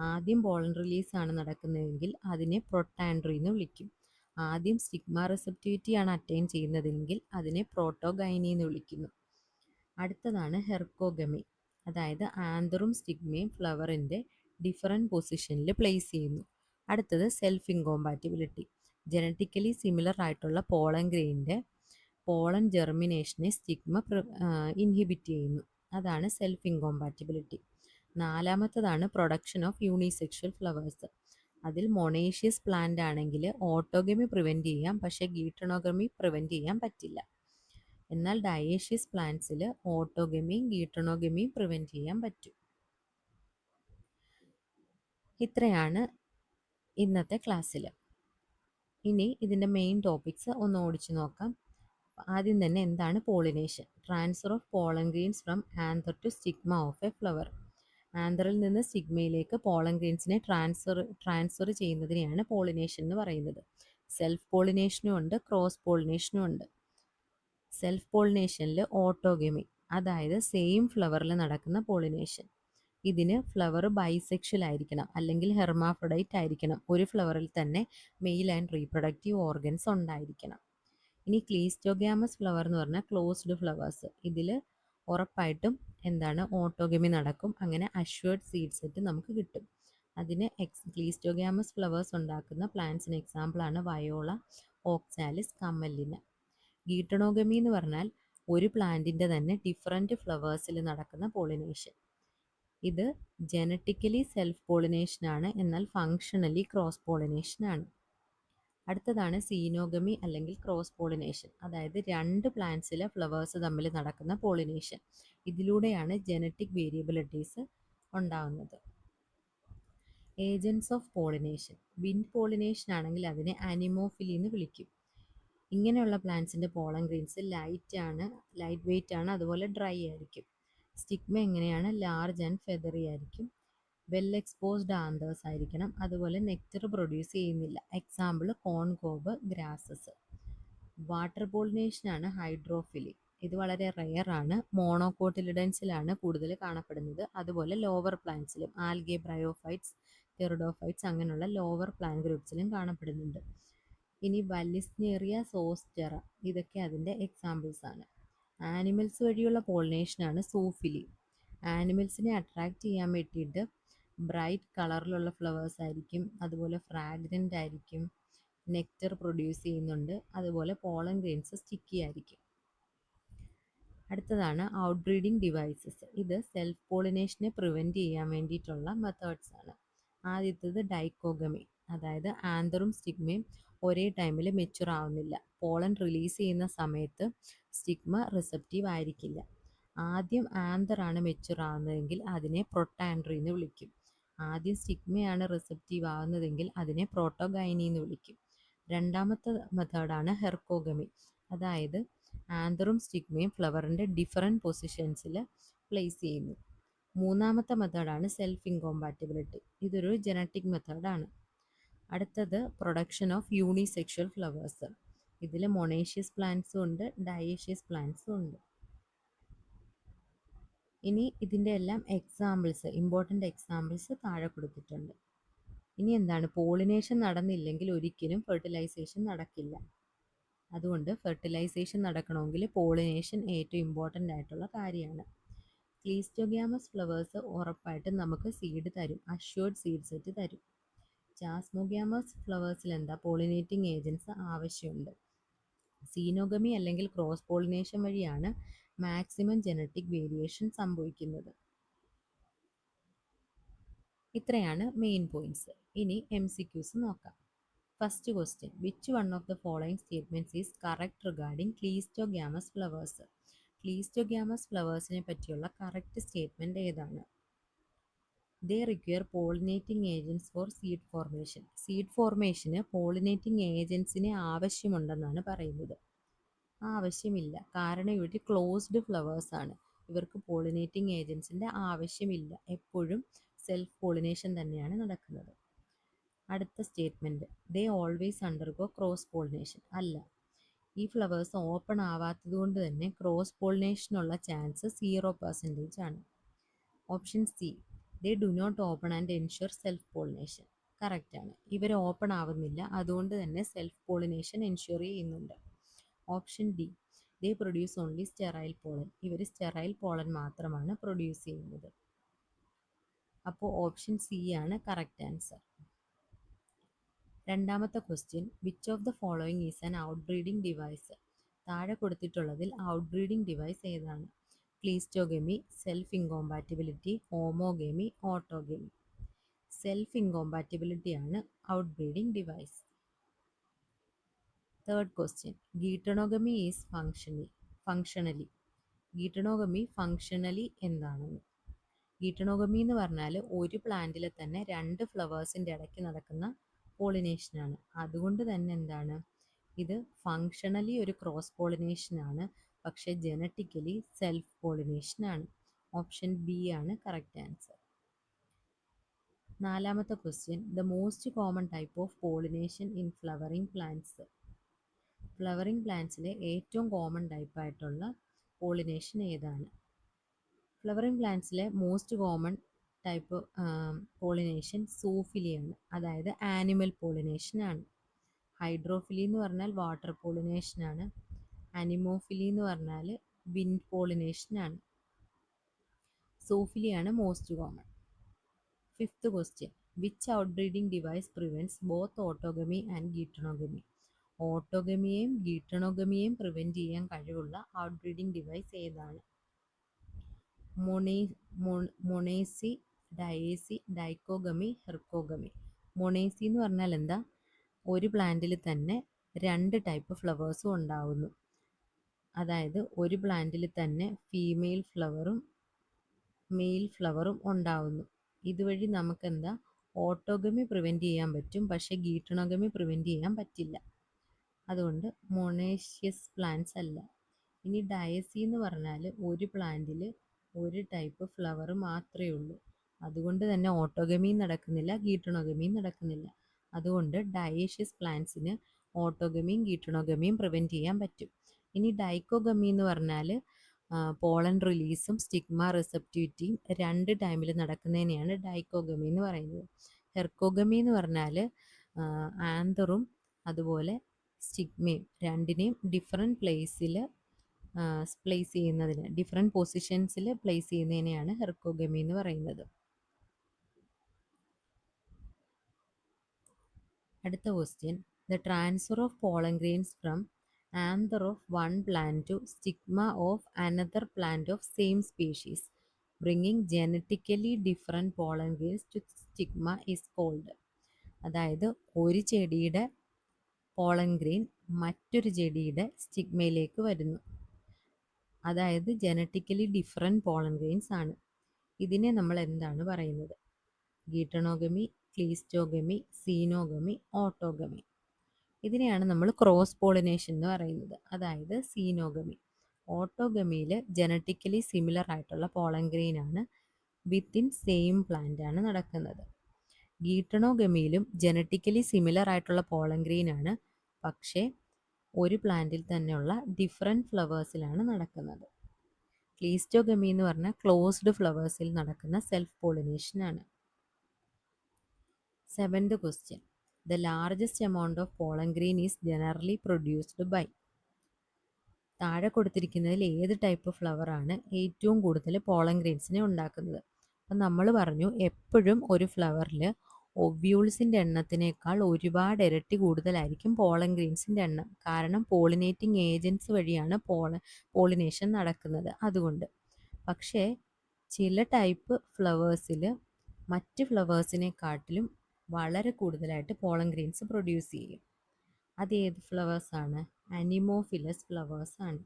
ആദ്യം പോളൻ റിലീസാണ് നടക്കുന്നതെങ്കിൽ അതിനെ പ്രൊട്ടാൻഡ്രി എന്ന് വിളിക്കും. ആദ്യം സ്റ്റിഗ്മ റിസപ്റ്റിവിറ്റിയാണ് അറ്റൈൻ ചെയ്യുന്നതെങ്കിൽ അതിനെ പ്രോട്ടോഗൈനി എന്ന് വിളിക്കുന്നു. അടുത്തതാണ് ഹെർക്കോഗമി. അതായത് ആന്തറും സ്റ്റിഗ്മയും ഫ്ലവറിൻ്റെ ഡിഫറൻറ്റ് പൊസിഷനിൽ പ്ലേസ് ചെയ്യുന്നു. അടുത്തത് സെൽഫ് ഇൻകോമ്പാറ്റിബിലിറ്റി. ജനറ്റിക്കലി സിമിലർ ആയിട്ടുള്ള പോളൻ ഗ്രെയിനിൻ്റെ പോളൻ ജെർമിനേഷനെ സ്റ്റിഗ്മ ഇൻഹിബിറ്റ് ചെയ്യുന്നു. അതാണ് സെൽഫ് ഇൻകോമ്പാറ്റിബിലിറ്റി. നാലാമത്തതാണ് പ്രൊഡക്ഷൻ ഓഫ് യൂണിസെക്ഷൽ ഫ്ലവേഴ്സ്. അതിൽ മൊണേഷ്യസ് പ്ലാന്റ് ആണെങ്കിൽ ഓട്ടോഗമി പ്രിവെൻറ്റ് ചെയ്യാം, പക്ഷേ ഗീട്ടണോഗമി പ്രിവെൻറ്റ് ചെയ്യാൻ പറ്റില്ല. എന്നാൽ ഡയേഷ്യസ് പ്ലാന്റ്സിൽ ഓട്ടോഗമിയും ഗീട്ടണോഗമിയും പ്രിവെൻറ്റ് ചെയ്യാൻ പറ്റും. ഇത്രയാണ് ഇന്നത്തെ ക്ലാസ്സിൽ. ഇനി ഇതിൻ്റെ മെയിൻ ടോപ്പിക്സ് ഒന്ന് ഓടിച്ചു നോക്കാം. ആദ്യം തന്നെ എന്താണ് പോളിനേഷൻ? Transfer of pollen grains from anther to stigma of a flower. ആന്തറിൽ നിന്ന് സ്റ്റിഗ്മയിലേക്ക് പോളൻ ഗ്രെയിൻസിനെ ട്രാൻസ്ഫർ ചെയ്യുന്നതിനെയാണ് പോളിനേഷൻ എന്ന് പറയുന്നത്. സെൽഫ് പോളിനേഷനും ഉണ്ട്, ക്രോസ് പോളിനേഷനും ഉണ്ട്. സെൽഫ് പോളിനേഷനിൽ ഓട്ടോഗമി, അതായത് സെയിം ഫ്ലവറിൽ നടക്കുന്ന പോളിനേഷൻ. ഇതിന് ഫ്ലവർ ബൈസെക്ഷൽ ആയിരിക്കണം, അല്ലെങ്കിൽ ഹെർമാഫ്രൊഡൈറ്റ് ആയിരിക്കണം. ഒരു ഫ്ലവറിൽ തന്നെ മെയിൽ ആൻഡ് റീപ്രൊഡക്റ്റീവ് ഓർഗൻസ് ഉണ്ടായിരിക്കണം. ഇനി ക്ലീസ്റ്റോഗ്യാമസ് ഫ്ലവർ എന്ന് പറഞ്ഞാൽ ക്ലോസ്ഡ് ഫ്ലവേഴ്സ്. ഇതിൽ ഉറപ്പായിട്ടും ഓട്ടോഗമി നടക്കും. അങ്ങനെ അഷ്വേർഡ് സീഡ് സെറ്റ് നമുക്ക് കിട്ടും. അതിന് ക്ലീസ്റ്റോഗ്യാമസ് ഫ്ലവേഴ്സ് ഉണ്ടാക്കുന്ന പ്ലാന്റ്സിന് എക്സാമ്പിളാണ് വയോള, ഓക്സാലിസ്, കമ്മലിന. ഗീട്ടണോഗമി എന്ന് പറഞ്ഞാൽ ഒരു പ്ലാന്റിൻ്റെ തന്നെ ഡിഫറൻറ്റ് ഫ്ലവേഴ്സിൽ നടക്കുന്ന പോളിനേഷൻ. ഇത് ജനറ്റിക്കലി സെൽഫ് പോളിനേഷൻ ആണ്, എന്നാൽ ഫങ്ഷണലി ക്രോസ് പോളിനേഷൻ ആണ്. അടുത്തതാണ് സീനോഗമി അല്ലെങ്കിൽ ക്രോസ് പോളിനേഷൻ. അതായത് 2 പ്ലാന്റ്സിലെ ഫ്ലവേഴ്സ് തമ്മിൽ നടക്കുന്ന പോളിനേഷൻ. ഇതിലൂടെയാണ് ജനറ്റിക് വേരിയബിലിറ്റീസ് ഉണ്ടാകുന്നത്. Agents of pollination. Wind pollination ആണെങ്കിൽ അതിനെ അനിമോഫിലി എന്ന് വിളിക്കും. ഇങ്ങനെയുള്ള പ്ലാന്റ്സിൻ്റെ പോളൻ ഗ്രെയിൻസ് ലൈറ്റ് വെയ്റ്റ് ആണ്, അതുപോലെ ഡ്രൈ ആയിരിക്കും. സ്റ്റിഗ്മ എങ്ങനെയാണ്? ലാർജ് ആൻഡ് ഫെദറി ആയിരിക്കും. വെൽ എക്സ്പോസ്ഡ് ആന്തേഴ്സ് ആയിരിക്കണം, അതുപോലെ നെക്ടർ പ്രൊഡ്യൂസ് ചെയ്യുന്നില്ല. Example corncob, grasses. വാട്ടർ പോളിനേഷനാണ് ഹൈഡ്രോഫിലി. ഇത് വളരെ റെയർ ആണ്. മോണോകോട്ടിലിഡൻസിലാണ് കൂടുതൽ കാണപ്പെടുന്നത്. അതുപോലെ ലോവർ പ്ലാന്റ്സിലും ആൽഗെ, ബ്രയോഫൈറ്റ്സ്, ടെറിഡോഫൈറ്റ്സ് അങ്ങനെയുള്ള ലോവർ പ്ലാന്റ് ഗ്രൂപ്പ്സിലും കാണപ്പെടുന്നുണ്ട്. ഇനി വല്ലിസ്നേറിയ സോസ്റ്റെറ, ഇതൊക്കെ അതിൻ്റെ എക്സാമ്പിൾസ് ആണ്. ആനിമൽസ് വഴിയുള്ള പോളിനേഷനാണ് സൂഫിലി. ആനിമൽസിനെ അട്രാക്റ്റ് ചെയ്യാൻ വേണ്ടിയിട്ട് ബ്രൈറ്റ് കളറിലുള്ള ഫ്ലവേഴ്സ് ആയിരിക്കും, അതുപോലെ ഫ്രാഗ്രൻ്റ് ആയിരിക്കും, നെക്ടർ പ്രൊഡ്യൂസ് ചെയ്യുന്നുണ്ട്, അതുപോലെ പോളൻ ഗ്രെയിൻസ് സ്റ്റിക്കി ആയിരിക്കും. അടുത്തതാണ് ഔട്ട് ബ്രീഡിംഗ് ഡിവൈസസ്. ഇത് സെൽഫ് പോളിനേഷനെ പ്രിവെൻറ്റ് ചെയ്യാൻ വേണ്ടിയിട്ടുള്ള മെത്തേഡ്സ് ആണ്. ആദ്യത്തേത് ഡൈക്കോഗമി, അതായത് ആന്തറും സ്റ്റിഗ്മയും ഒരേ ടൈമിൽ മെച്ചുർ ആവുന്നില്ല. പോളൻ റിലീസ് ചെയ്യുന്ന സമയത്ത് സ്റ്റിഗ്മ റിസപ്റ്റീവ് ആയിരിക്കില്ല. ആദ്യം ആന്തറാണ് മെച്ചുർ ആവുന്നതെങ്കിൽ അതിനെ പ്രൊട്ടാൻഡ്രി എന്ന് വിളിക്കും. ആദ്യം സ്റ്റിഗ്മയാണ് റിസപ്റ്റീവ് ആവുന്നതെങ്കിൽ അതിനെ പ്രോട്ടോഗൈനി എന്ന് വിളിക്കും. രണ്ടാമത്തെ മെത്തേഡാണ് ഹെർക്കോഗമി, അതായത് ആന്തറും സ്റ്റിഗ്മയും ഫ്ലവറിൻ്റെ ഡിഫറെൻറ്റ് പൊസിഷൻസിൽ പ്ലേസ് ചെയ്യുന്നു. മൂന്നാമത്തെ മെത്തേഡാണ് സെൽഫ് ഇൻകോമ്പാറ്റിബിലിറ്റി. ഇതൊരു ജനറ്റിക് മെത്തേഡാണ്. അടുത്തത് പ്രൊഡക്ഷൻ ഓഫ് യൂണിസെക്ഷൽ ഫ്ലവേഴ്സ്. ഇതിൽ മൊണേഷ്യസ് പ്ലാന്റ്സും ഉണ്ട്, ഡയേഷ്യസ് പ്ലാന്റ്സും ഉണ്ട്. ഇനി ഇതിൻ്റെ എല്ലാം എക്സാമ്പിൾസ്, ഇമ്പോർട്ടൻ്റ് എക്സാമ്പിൾസ് താഴെ കൊടുത്തിട്ടുണ്ട്. ഇനി എന്താണ്, പോളിനേഷൻ നടന്നില്ലെങ്കിൽ ഒരിക്കലും ഫെർട്ടിലൈസേഷൻ നടക്കില്ല. അതുകൊണ്ട് ഫെർട്ടിലൈസേഷൻ നടക്കണമെങ്കിൽ പോളിനേഷൻ ഏറ്റവും ഇമ്പോർട്ടൻ്റ് ആയിട്ടുള്ള കാര്യമാണ്. ക്ലീസ്റ്റോഗ്യാമസ് ഫ്ലവേഴ്സ് ഉറപ്പായിട്ടും നമുക്ക് സീഡ് തരും, അഷ്യൂർഡ് സീഡ് സെറ്റ് തരും. ചാസ്മോഗ്യാമസ് ഫ്ലവേഴ്സിൽ എന്താ, പോളിനേറ്റിംഗ് ഏജൻസ് ആവശ്യമുണ്ട്. സീനോഗമി അല്ലെങ്കിൽ ക്രോസ് പോളിനേഷൻ വഴിയാണ് മാക്സിമം ജനറ്റിക് വേരിയേഷൻ സംഭവിക്കുന്നത്. ഇത്രയാണ് മെയിൻ പോയിന്റ്സ്. ഇനി MCQs നോക്കാം. First question, which one of the following statements is correct regarding cleistogamous flowers? Cleistogamous ഫ്ലവേഴ്സിനെ പറ്റിയുള്ള കറക്റ്റ് സ്റ്റേറ്റ്മെൻറ്റ് ഏതാണ്? They require pollinating agents for seed formation. Seed ഫോർമേഷന് pollinating ഏജൻസിനെ ആവശ്യമുണ്ടെന്നാണ് പറയുന്നത്. ആവശ്യമില്ല, കാരണം ഇവർ ക്ലോസ്ഡ് ഫ്ലവേഴ്സ് ആണ്. ഇവർക്ക് പോളിനേറ്റിംഗ് ഏജൻസിൻ്റെ ആവശ്യമില്ല. എപ്പോഴും സെൽഫ് പോളിനേഷൻ തന്നെയാണ് നടക്കുന്നത്. അടുത്ത statement, they always undergo cross pollination. അല്ല, ഈ ഫ്ലവേഴ്സ് ഓപ്പൺ ആവാത്തത് കൊണ്ട് തന്നെ ക്രോസ് പോളിനേഷനുള്ള ചാൻസ് 0% ആണ്. Option C, they do not open and ensure self pollination. കറക്റ്റാണ്, ഇവർ ഓപ്പൺ ആവുന്നില്ല, അതുകൊണ്ട് തന്നെ സെൽഫ് പോളിനേഷൻ എൻഷുർ ചെയ്യുന്നുണ്ട്. Option D, they produce only sterile pollen. ഇവർ സ്റ്റെറൈൽ പോളൻ മാത്രമാണ് പ്രൊഡ്യൂസ് ചെയ്യുന്നത്. അപ്പോൾ ഓപ്ഷൻ സി ആണ് കറക്റ്റ് ആൻസർ. രണ്ടാമത്തെ question, which of the following is an out breeding device? താഴെ കൊടുത്തിട്ടുള്ളതിൽ ഔട്ട് ബ്രീഡിംഗ് ഡിവൈസ് ഏതാണ്? Cleistogamy, self incompatibility, homogamy, autogamy. Self incompatibility ആണ് out breeding device. Third question, geitonogamy is functionally. Geitonogamy functionally എന്താണെന്ന്? Geitonogamy എന്ന് പറഞ്ഞാൽ ഒരു പ്ലാന്റിൽ തന്നെ രണ്ട് ഫ്ലവേഴ്സിൻ്റെ ഇടയ്ക്ക് നടക്കുന്ന പോളിനേഷനാണ്. അതുകൊണ്ട് തന്നെ എന്താണ്, ഇത് ഫങ്ഷണലി ഒരു ക്രോസ് പോളിനേഷനാണ്, പക്ഷേ ജനറ്റിക്കലി സെൽഫ് പോളിനേഷനാണ്. ഓപ്ഷൻ ബി ആണ് കറക്റ്റ് ആൻസർ. നാലാമത്തെ question, the most common type of pollination in flowering plants. Flowering പ്ലാന്റ്സിലെ ഏറ്റവും കോമൺ ടൈപ്പായിട്ടുള്ള പോളിനേഷൻ ഏതാണ്? ഫ്ലവറിംഗ് പ്ലാന്റ്സിലെ മോസ്റ്റ് കോമൺ ടൈപ്പ് പോളിനേഷൻ സൂഫിലിയാണ്, അതായത് ആനിമൽ പോളിനേഷനാണ്. ഹൈഡ്രോഫിലി എന്ന് പറഞ്ഞാൽ വാട്ടർ പോളിനേഷനാണ്. അനിമോഫിലി എന്ന് പറഞ്ഞാൽ വിൻഡ് പോളിനേഷനാണ്. സൂഫിലിയാണ് most common. Fifth question, which out breeding device prevents both autogamy and geitonogamy? ഓട്ടോഗമിയെയും ഗീറ്റണോഗമിയെയും പ്രിവെൻറ്റ് ചെയ്യാൻ കഴിവുള്ള ഔട്ട് ബ്രീഡിംഗ് ഡിവൈസ് ഏതാണ്? മൊണേസി, ഡയേസി, ഡൈക്കോഗമി, ഹെർക്കോഗമി. മൊണേസി എന്ന് പറഞ്ഞാൽ എന്താ, ഒരു പ്ലാന്റിൽ തന്നെ രണ്ട് ടൈപ്പ് ഫ്ലവേഴ്സും ഉണ്ടാവുന്നു. അതായത് ഒരു പ്ലാന്റിൽ തന്നെ ഫീമെയിൽ ഫ്ലവറും മെയിൽ ഫ്ലവറും ഉണ്ടാവുന്നു. ഇതുവഴി നമുക്ക് എന്താ, ഓട്ടോഗമി പ്രിവെൻറ്റ് ചെയ്യാൻ പറ്റും, പക്ഷേ ഗീറ്റണോഗമി പ്രിവെൻറ്റ് ചെയ്യാൻ പറ്റില്ല. അതുകൊണ്ട് മൊണേഷ്യസ് പ്ലാന്റ്സ് അല്ല. ഇനി ഡയസി എന്ന് പറഞ്ഞാൽ ഒരു പ്ലാന്റിൽ ഒരു ടൈപ്പ് ഫ്ലവർ മാത്രമേ ഉള്ളൂ. അതുകൊണ്ട് തന്നെ ഓട്ടോഗമിയും നടക്കുന്നില്ല, ഗീറ്റണോഗമിയും നടക്കുന്നില്ല. അതുകൊണ്ട് ഡയേഷ്യസ് പ്ലാന്റ്സിന് ഓട്ടോഗമിയും ഗീട്ടണോഗമിയും പ്രിവെൻറ്റ് ചെയ്യാൻ പറ്റും. ഇനി ഡൈക്കോഗമി എന്ന് പറഞ്ഞാൽ പോളൻ റിലീസും സ്റ്റിഗ്മ റിസപ്റ്റിവിറ്റിയും 2 ടൈമിൽ നടക്കുന്നതിനെയാണ് ഡൈക്കോഗമി എന്ന് പറയുന്നത്. ഹെർക്കോഗമി എന്ന് പറഞ്ഞാൽ ആന്തറും അതുപോലെ സ്റ്റിഗ്മയും രണ്ടിനെയും ഡിഫറെൻറ്റ് പ്ലേസിൽ പ്ലേസ് ചെയ്യുന്നതിന്, ഡിഫറെൻറ്റ് പൊസിഷൻസിൽ പ്ലേസ് ചെയ്യുന്നതിനെയാണ് ഹെർക്കോഗമി എന്ന് പറയുന്നത്. അടുത്ത question, the transfer of pollen grains from anther of one plant to stigma of another plant of same species, bringing genetically different pollen grains to stigma is called. അതായത് ഒരു ചെടിയുടെ pollen grain മറ്റൊരു ചെടിയുടെ സ്റ്റിഗ്മയിലേക്ക് വരുന്നു. അതായത് ജനറ്റിക്കലി ഡിഫറെൻറ്റ് പോളൻ ഗ്രെയിൻസ് ആണ്. ഇതിനെ നമ്മൾ എന്താണ് പറയുന്നത്? ഗീട്ടണോഗമി, ക്ലീസ്റ്റോഗമി, സീനോഗമി, ഓട്ടോഗമി. ഇതിനെയാണ് നമ്മൾ ക്രോസ് പോളിനേഷൻ എന്ന് പറയുന്നത്, അതായത് സീനോഗമി. ഓട്ടോഗമിയിൽ ജനറ്റിക്കലി സിമിലർ ആയിട്ടുള്ള പോളൻ ഗ്രെയിൻ ആണ് വിത്തിൻ സെയിം പ്ലാന്റ് ആണ് നടക്കുന്നത്. ഗീട്ടണോഗമിയിലും ജനറ്റിക്കലി സിമിലർ ആയിട്ടുള്ള പോളൻ ഗ്രെയിൻ ആണ്, പക്ഷേ ഒരു പ്ലാന്റിൽ തന്നെയുള്ള ഡിഫറെൻറ്റ് ഫ്ലവേഴ്സിലാണ് നടക്കുന്നത്. ക്ലീസ്റ്റോഗമി എന്ന് പറഞ്ഞാൽ ക്ലോസ്ഡ് ഫ്ലവേഴ്സിൽ നടക്കുന്ന സെൽഫ് പോളിനേഷൻ ആണ്. 7th question, the largest amount of pollen grain is generally produced by. താഴെ കൊടുത്തിരിക്കുന്നതിൽ ഏത് ടൈപ്പ് ഫ്ലവർ ആണ് ഏറ്റവും കൂടുതൽ പോളൻ ഗ്രെയിൻസിനെ ഉണ്ടാക്കുന്നത്? അപ്പം നമ്മൾ പറഞ്ഞു എപ്പോഴും ഒരു ഫ്ലവറിൽ ഒവ്യൂൾസിൻ്റെ എണ്ണത്തിനേക്കാൾ ഒരുപാട് ഇരട്ടി കൂടുതലായിരിക്കും പോളൻ ഗ്രെയിൻസിൻ്റെ എണ്ണം. കാരണം പോളിനേറ്റിംഗ് ഏജൻസ് വഴിയാണ് പോളിനേഷൻ നടക്കുന്നത്, അതുകൊണ്ട്. പക്ഷേ ചില ടൈപ്പ് ഫ്ലവേഴ്സിൽ മറ്റ് ഫ്ലവേഴ്സിനെക്കാട്ടിലും വളരെ കൂടുതലായിട്ട് പോളൻ ഗ്രെയിൻസ് പ്രൊഡ്യൂസ് ചെയ്യും. അത് ഏത് ഫ്ലവേഴ്സാണ്? അനിമോഫിലസ് ഫ്ലവേഴ്സാണ്.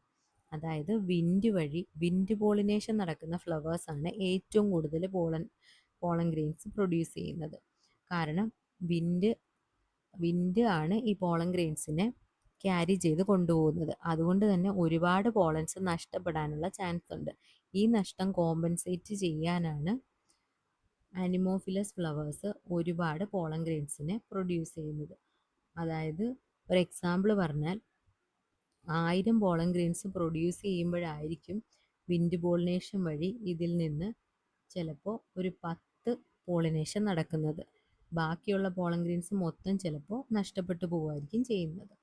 അതായത് വിൻഡ് പോളിനേഷൻ നടക്കുന്ന ഫ്ലവേഴ്സാണ് ഏറ്റവും കൂടുതൽ പോളൻ ഗ്രെയിൻസ് പ്രൊഡ്യൂസ് ചെയ്യുന്നത്. കാരണം വിൻഡ് ആണ് ഈ പോളൻ ഗ്രെയിൻസിനെ ക്യാരി ചെയ്ത് കൊണ്ടുപോകുന്നത്. അതുകൊണ്ട് തന്നെ ഒരുപാട് പോളൻസ് നഷ്ടപ്പെടാനുള്ള ചാൻസ് ഉണ്ട്. ഈ നഷ്ടം കോമ്പൻസേറ്റ് ചെയ്യാനാണ് അനിമോഫിലസ് ഫ്ലവേഴ്സ് ഒരുപാട് പോളൻ ഗ്രെയിൻസിനെ പ്രൊഡ്യൂസ് ചെയ്യുന്നത്. അതായത് ഒരു എക്സാമ്പിൾ പറഞ്ഞാൽ 1000 പോളൻ ഗ്രെയിൻസ് പ്രൊഡ്യൂസ് ചെയ്യുമ്പോഴായിരിക്കും വിൻഡ് പോളിനേഷൻ വഴി ഇതിൽ നിന്ന് ചിലപ്പോൾ ഒരു 10 പോളിനേഷൻ നടക്കുന്നത്. ബാക്കിയുള്ള പോളൻ ഗ്രെയിൻസ് മൊത്തം ചിലപ്പോൾ നഷ്ടപ്പെട്ടു പോവുമായിരിക്കും ചെയ്യുന്നത്.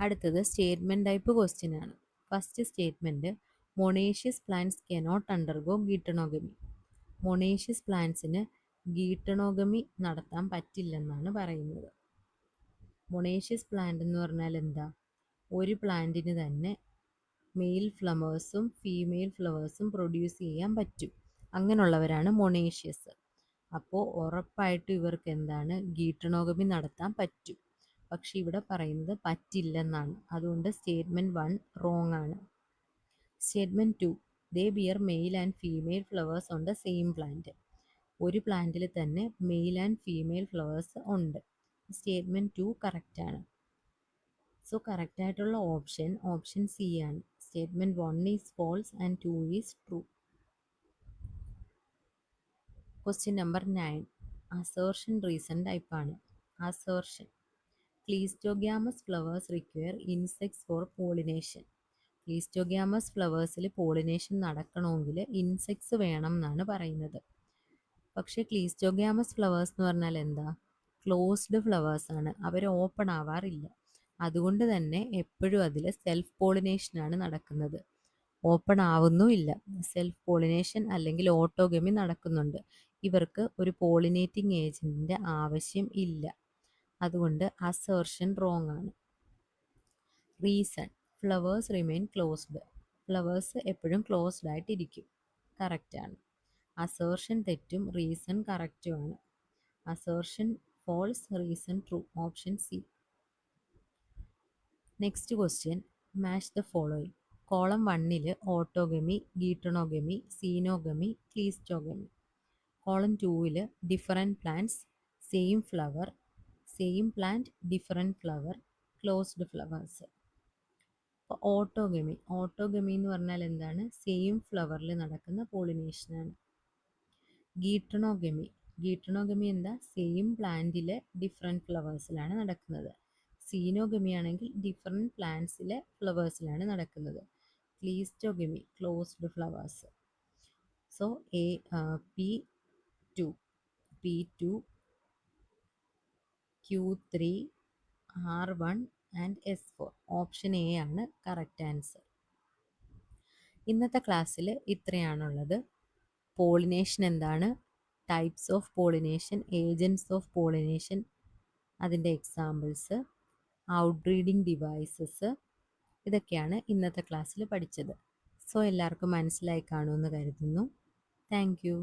അടുത്തത് സ്റ്റേറ്റ്മെൻറ്റ് ടൈപ്പ് ക്വസ്റ്റ്യൻ ആണ്. First statement, monoecious plants cannot undergo geitonogamy. Monoecious പ്ലാന്റ്സിന് ഗീട്ടണോഗമി നടത്താൻ പറ്റില്ലെന്നാണ് പറയുന്നത്. മൊണേഷ്യസ് പ്ലാന്റ് എന്ന് പറഞ്ഞാൽ എന്താ? ഒരു പ്ലാന്റിന് തന്നെ മെയിൽ ഫ്ലവേഴ്സും ഫീമെയിൽ ഫ്ലവേഴ്സും പ്രൊഡ്യൂസ് ചെയ്യാൻ പറ്റും. അങ്ങനെയുള്ളവരാണ് മൊണേഷ്യസ്. അപ്പോൾ ഉറപ്പായിട്ടും ഇവർക്ക് എന്താണ്? ഗീട്ടണോഗമി നടത്താൻ പറ്റും. പക്ഷെ ഇവിടെ പറയുന്നത് പറ്റില്ലെന്നാണ്. അതുകൊണ്ട് സ്റ്റേറ്റ്മെൻറ്റ് 1 റോങ് ആണ്. Statement 2, they bear male and female flowers on the same plant. ഒരു പ്ലാന്റിൽ തന്നെ മെയിൽ ആൻഡ് ഫീമെയിൽ ഫ്ലവേഴ്സ് ഉണ്ട്. സ്റ്റേറ്റ്മെൻറ്റ് 2 കറക്റ്റാണ്. സോ കറക്റ്റായിട്ടുള്ള ഓപ്ഷൻ സി ആണ്. Statement 1 is false and 2 is true. Question number 9, assertion reason ടൈപ്പാണ്. Assertion, cleistogamous flowers require insects for pollination. Cleistogamous ഫ്ലവേഴ്സിൽ pollination നടക്കണമെങ്കിൽ ഇൻസെക്ട്സ് വേണം എന്നാണ് പറയുന്നത്. പക്ഷേ ക്ലീസ്റ്റോഗ്യാമസ് ഫ്ലവേഴ്സ് എന്ന് പറഞ്ഞാൽ എന്താ? ക്ലോസ്ഡ് ഫ്ലവേഴ്സാണ്, അവർ ഓപ്പൺ ആവാറില്ല. അതുകൊണ്ട് തന്നെ എപ്പോഴും അതിൽ സെൽഫ് പോളിനേഷനാണ് നടക്കുന്നത്, ഓപ്പൺ ആവുന്നുമില്ല. സെൽഫ് പോളിനേഷൻ അല്ലെങ്കിൽ ഓട്ടോഗമി നടക്കുന്നുണ്ട്. ഇവർക്ക് ഒരു പോളിനേറ്റിംഗ് ഏജൻറ്റിൻ്റെ ആവശ്യം ഇല്ല. അതുകൊണ്ട് അസേർഷൻ റോങ് ആണ്. Reason, flowers remain closed. Flowers എപ്പോഴും ക്ലോസ്ഡ് ആയിട്ടിരിക്കും. കറക്റ്റാണ്. അസേർഷൻ തെറ്റും റീസൺ കറക്റ്റുമാണ്. Assertion false, reason true. Option C. Next question, match the following. Column 1 autogamy, geitonogamy, xenogamy, cleistogamy. Column 2 different plants, same flower, same plant, different flower, closed flowers. അപ്പോൾ autogamy എന്ന് പറഞ്ഞാൽ എന്താണ്? Same ഫ്ലവറിൽ നടക്കുന്ന പോളിനേഷനാണ്. ഗീട്ടണോഗമി ഗീട്ടണോഗമി എന്താ? Same പ്ലാന്റിലെ different ഫ്ലവേഴ്സിലാണ് നടക്കുന്നത്. Xenogamy ആണെങ്കിൽ different പ്ലാന്റ്സിലെ ഫ്ലവേഴ്സിലാണ് നടക്കുന്നത്. Cleistogamy closed flowers. So P2, P2, Q3, R1 and S4. Option A ആണ് കറക്റ്റ് ആൻസർ. ഇന്നത്തെ ക്ലാസ്സിൽ ഇത്രയാണുള്ളത്. പോളിനേഷൻ എന്താണ്, types of pollination, agents of pollination, അതിൻ്റെ എക്സാമ്പിൾസ്, ഔട്ട്ബ്രീഡിംഗ് ഡിവൈസസ്, ഇതൊക്കെയാണ് ഇന്നത്തെ ക്ലാസ്സിൽ പഠിച്ചത്. സോ എല്ലാവർക്കും മനസ്സിലായി കാണുമെന്ന് കരുതുന്നു. Thank you.